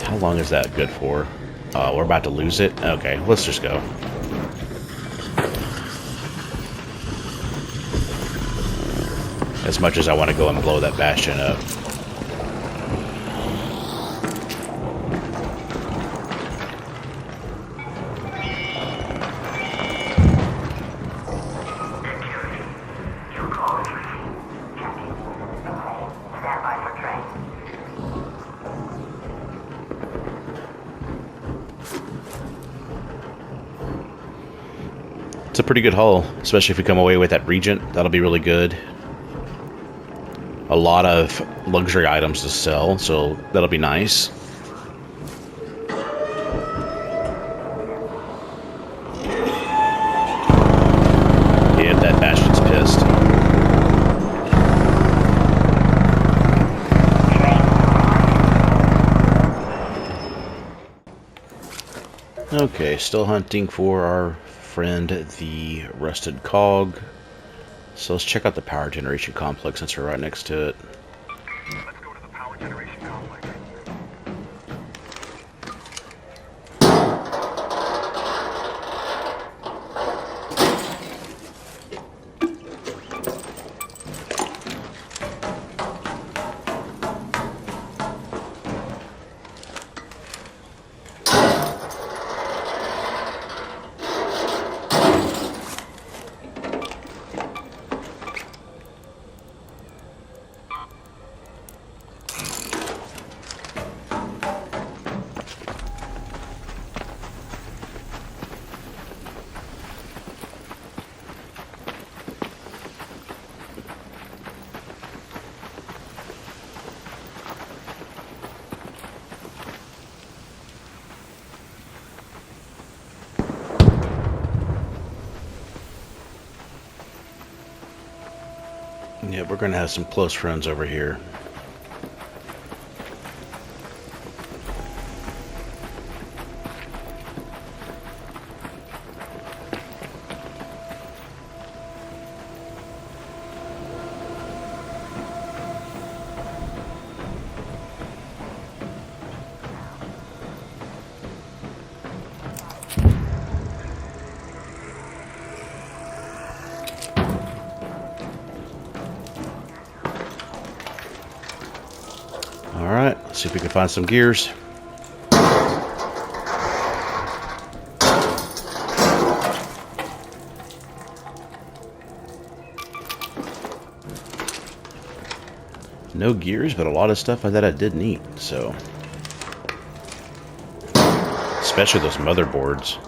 How long is that good for? We're about to lose it? Okay, let's just go. As much as I want to go and blow that Bastion up. It's a pretty good haul, especially if we come away with that Regent. That'll be really good. A lot of luxury items to sell, so that'll be nice. Yeah, that Bastion's pissed. Okay, still hunting for our friend, the Rusted Cog. So let's check out the power generation complex since we're right next to it. Let's go to the power generation complex. Yeah, we're gonna have some close friends over here. See if we can find some gears. No gears, but a lot of stuff that I did need, so. Especially those motherboards.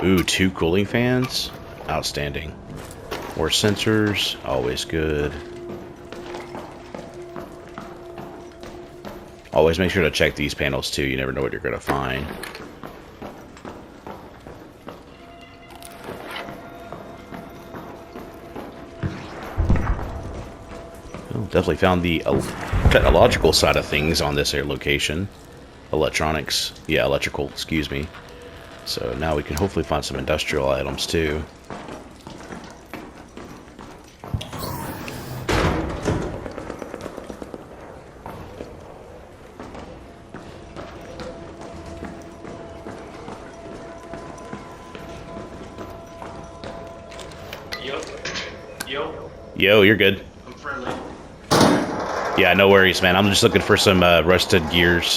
Ooh, 2 cooling fans? Outstanding. More sensors, always good. Always make sure to check these panels too, you never know what you're going to find. Definitely found the technological side of things on this air location. Electronics. Yeah, electrical, excuse me. So now we can hopefully find some industrial items too. Yo, you're good. I'm friendly. Yeah, no worries, man. I'm just looking for some rusted gears.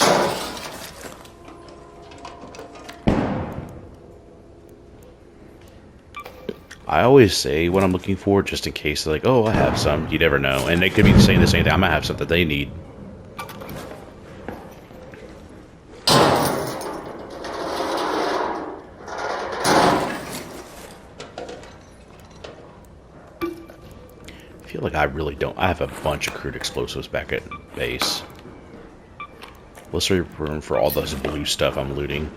I always say what I'm looking for, just in case, like, oh, I have some. You never know. And they could be saying the same thing. I might have something they need. I feel like I really don't. I have a bunch of crude explosives back at base. Let's leave room for all this blue stuff I'm looting.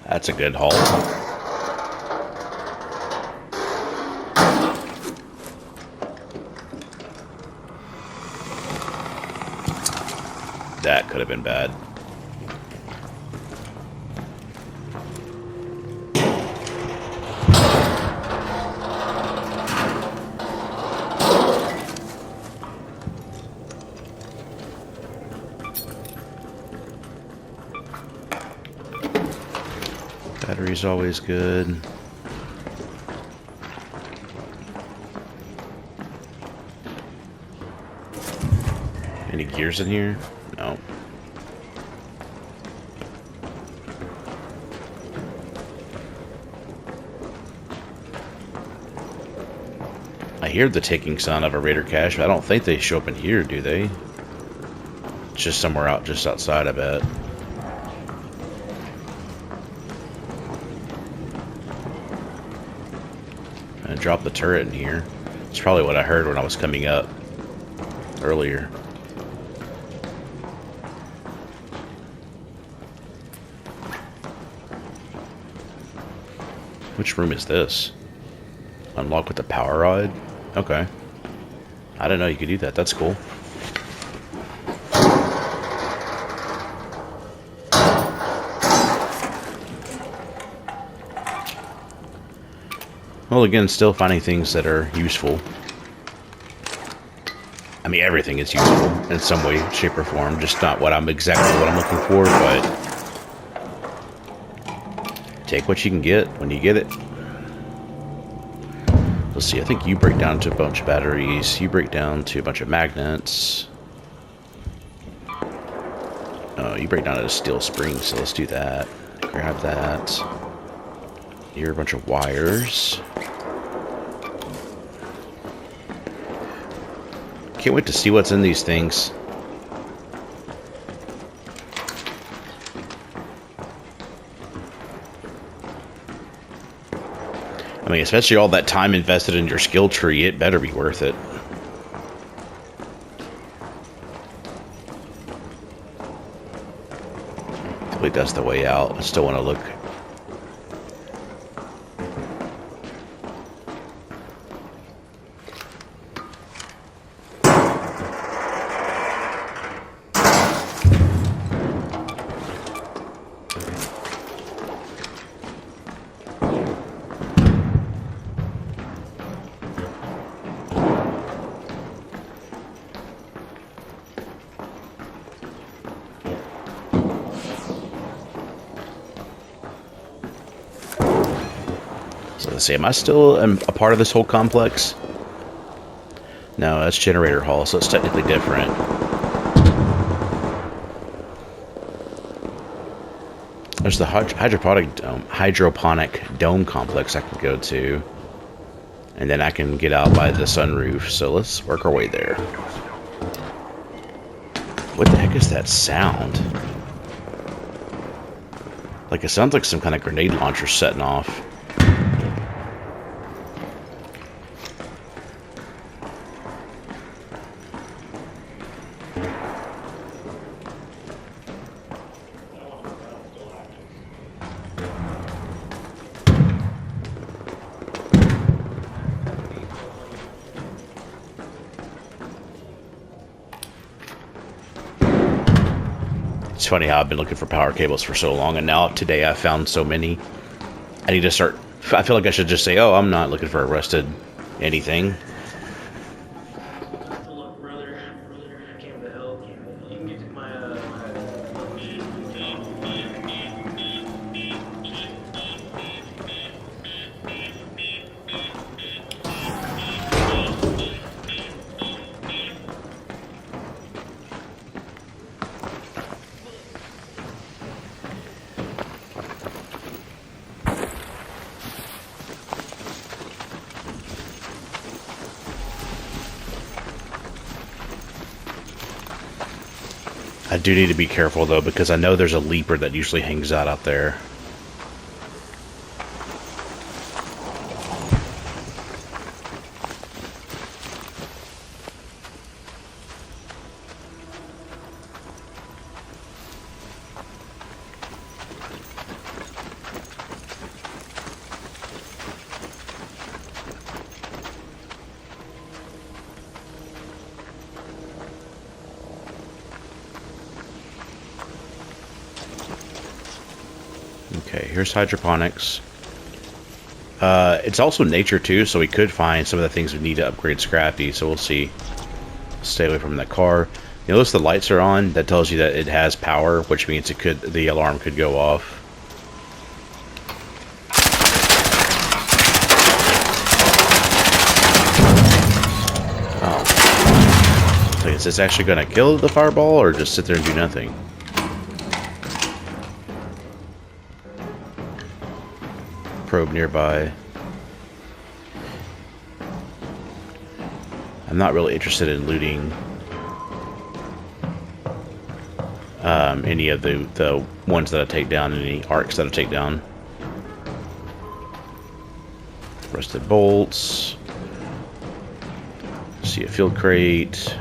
That's a good haul. That could have been bad. Battery's always good. Any gears in here? No. I hear the ticking sound of a raider cache, but I don't think they show up in here, do they? It's just somewhere out, just outside, I bet. And drop the turret in here. It's probably what I heard when I was coming up earlier. Which room is this? Unlock with the power rod? Okay. I didn't know you could do that. That's cool. Well, again, still finding things that are useful. I mean, everything is useful in some way, shape, or form. Just not exactly what I'm looking for, but take what you can get when you get it. Let's see, I think you break down to a bunch of batteries. You break down to a bunch of magnets. Oh, you break down to a steel spring, so let's do that. Grab that. Here are a bunch of wires. Can't wait to see what's in these things. I mean, especially all that time invested in your skill tree, it better be worth it. I believe that's the way out. I still want to look. to say, am I still a part of this whole complex? No, that's generator hall, so it's technically different. There's the hydroponic dome complex I can go to. And then I can get out by the sunroof. So let's work our way there. What the heck is that sound? Like, it sounds like some kind of grenade launcher setting off. It's funny how I've been looking for power cables for so long, and now today I found so many. I need to start. I feel like I should just say, oh, I'm not looking for arrested anything. Look, brother, came to help. You can get my, I do need to be careful, though, because I know there's a leaper that usually hangs out there. Okay, here's hydroponics. It's also nature too, so we could find some of the things we need to upgrade Scrappy, so we'll see. Stay away from that car. You notice the lights are on? That tells you that it has power, which means it could, the alarm could go off. Oh. So is this actually going to kill the fireball, or just sit there and do nothing? Probe nearby. I'm not really interested in looting any of the ones that I take down, any arcs that I take down. Rusted bolts. See a field crate.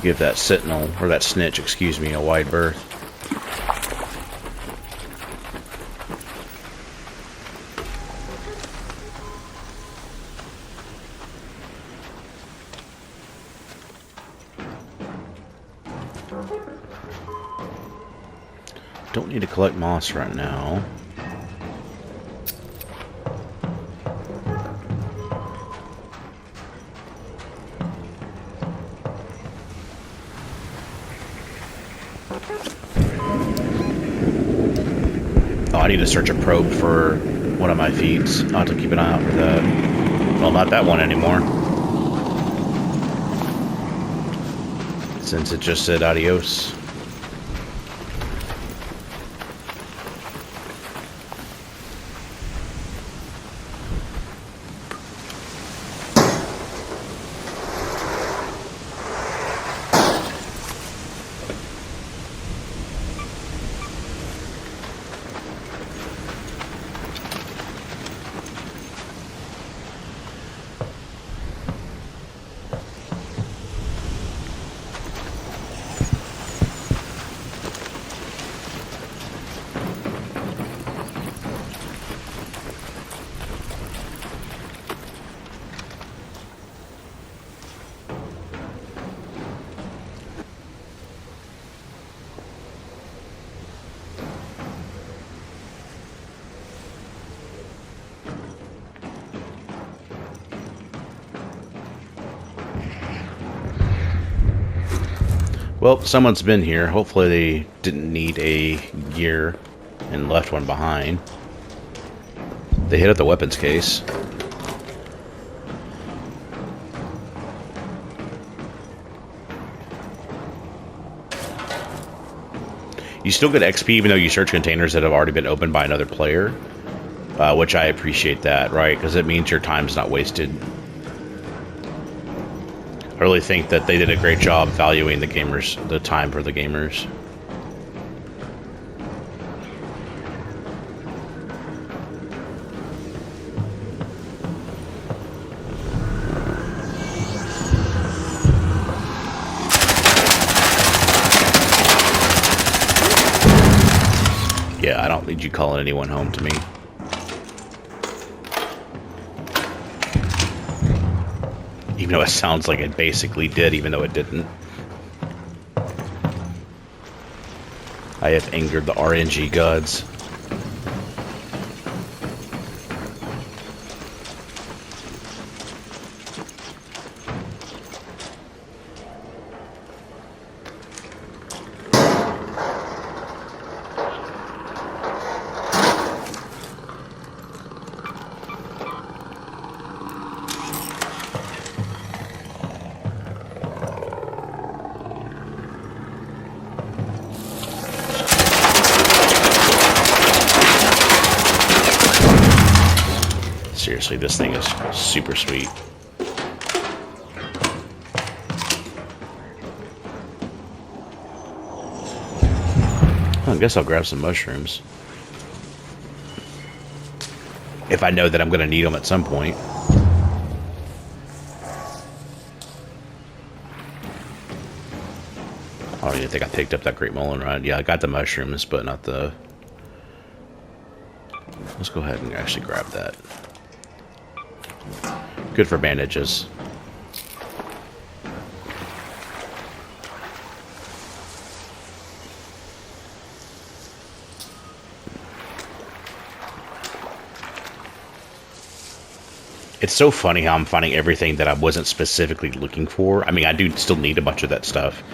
Give that sentinel, or that snitch, excuse me, a wide berth. Don't need to collect moss right now. Oh, I need to search a probe for one of my feeds. I'll have to keep an eye out for that. Well, not that one anymore. Since it just said adios. Well, someone's been here. Hopefully they didn't need a gear and left one behind. They hit up the weapons case. You still get XP even though you search containers that have already been opened by another player, which I appreciate that, right? Because it means your time's not wasted. I really think that they did a great job valuing the gamers, the time for the gamers. Yeah, I don't need you calling anyone home to me. Even though it sounds like it basically did, even though it didn't. I have angered the RNG gods. Seriously, this thing is super sweet. I guess I'll grab some mushrooms. If I know that I'm going to need them at some point. I don't even think I picked up that Great Mullen Rod. Yeah, I got the mushrooms, but not the... Let's go ahead and actually grab that. Good for bandages. It's so funny how I'm finding everything that I wasn't specifically looking for. I mean, I do still need a bunch of that stuff.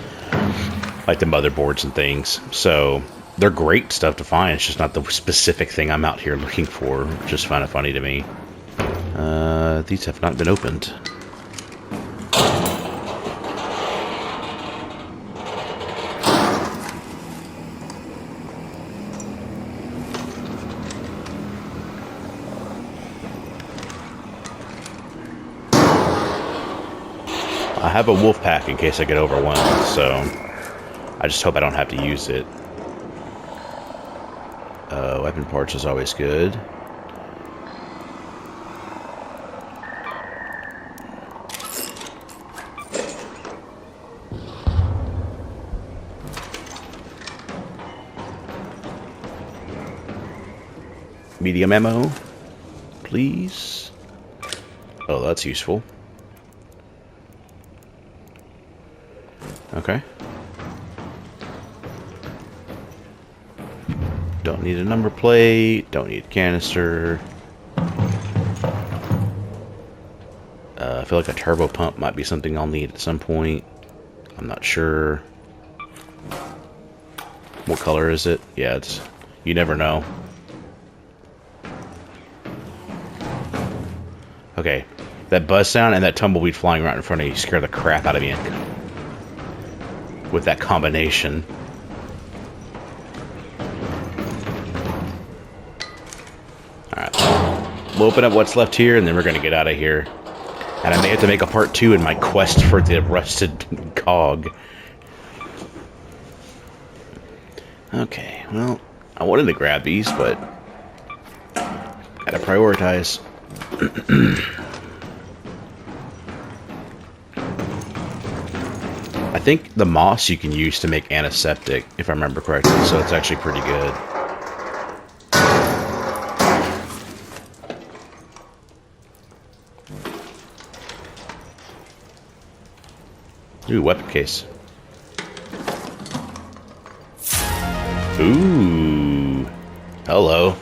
Like the motherboards and things. So, they're great stuff to find. It's just not the specific thing I'm out here looking for. Just kind of funny to me. These have not been opened. I have a wolf pack in case I get overwhelmed, so I just hope I don't have to use it. Weapon parts is always good. Medium ammo, please. Oh, that's useful. Okay. Don't need a number plate. Don't need a canister. I feel like a turbo pump might be something I'll need at some point. I'm not sure. What color is it? Yeah, it's... You never know. Okay. That buzz sound and that tumbleweed flying right in front of you scare the crap out of me. With that combination. Alright. We'll open up what's left here and then we're going to get out of here. And I may have to make a part 2 in my quest for the rusted cog. Okay, well, I wanted to grab these, but gotta prioritize. I think the moss you can use to make antiseptic, if I remember correctly, so it's actually pretty good. Ooh, weapon case. Ooh. Hello.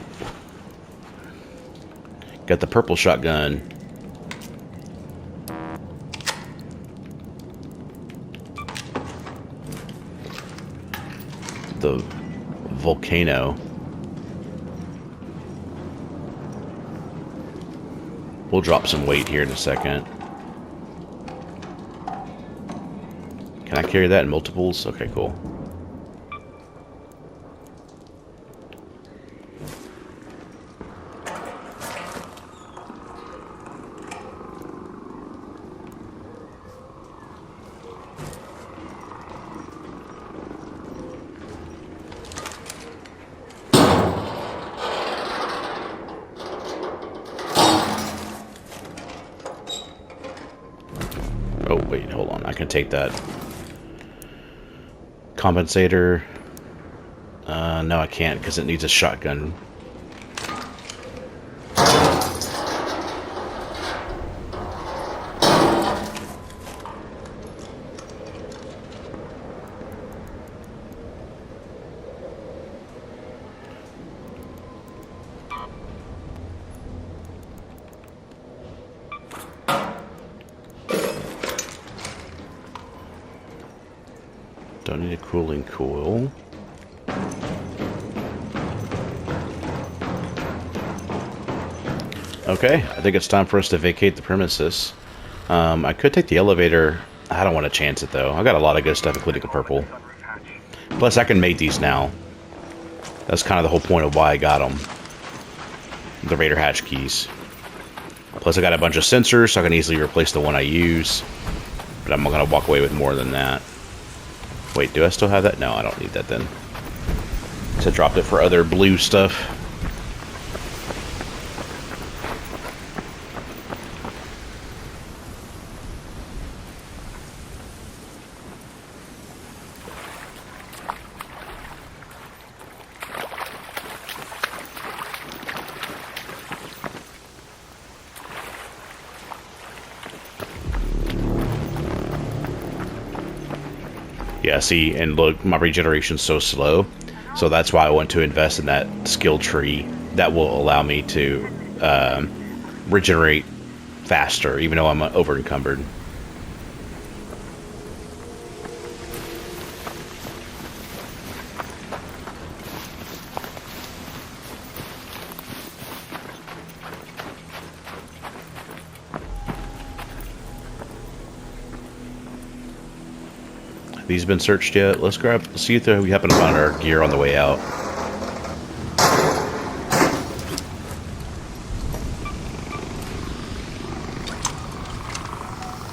Got the purple shotgun. the volcano. We'll drop some weight here in a second. Can I carry that in multiples? Okay, cool. Oh, wait, hold on. I can take that. Compensator. No, I can't because it needs a shotgun. Don't need a cooling coil. Okay, I think it's time for us to vacate the premises. I could take the elevator. I don't want to chance it, though. I got a lot of good stuff, including a purple. Plus, I can mate these now. That's kind of the whole point of why I got them. The Raider hatch keys. Plus, I got a bunch of sensors, so I can easily replace the one I use. But I'm going to walk away with more than that. Wait, do I still have that? No, I don't need that then. So I dropped it for other blue stuff. Yeah, see, and look, my regeneration's so slow. So that's why I want to invest in that skill tree that will allow me to regenerate faster, even though I'm over encumbered. These been searched yet? Let's see if we happen to find our gear on the way out.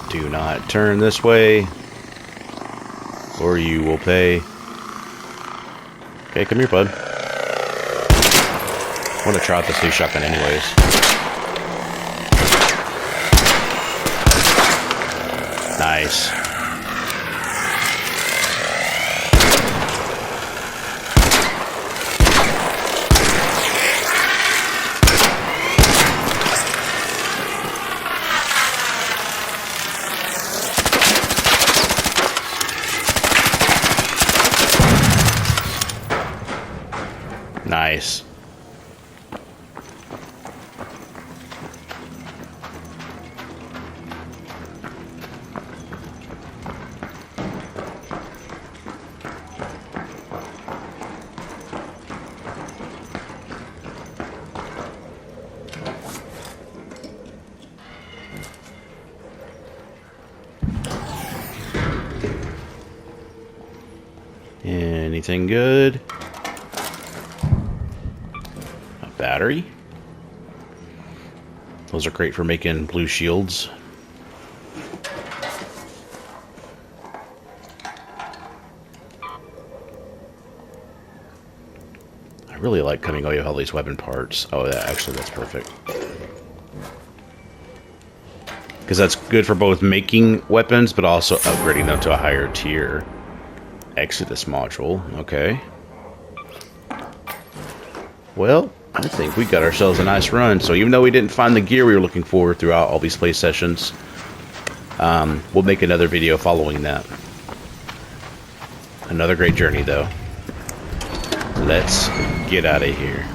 Do not turn this way, or you will pay. Okay, come here, bud. I want to try out this new shotgun anyways. Nice. Nice. Anything good? Battery. Those are great for making blue shields. I really like cutting away all these weapon parts. Oh, that's perfect. Because that's good for both making weapons, but also upgrading them to a higher tier. Exodus module. Okay. Well, I think we got ourselves a nice run. So even though we didn't find the gear we were looking for throughout all these play sessions, we'll make another video following that. Another great journey, though. Let's get out of here.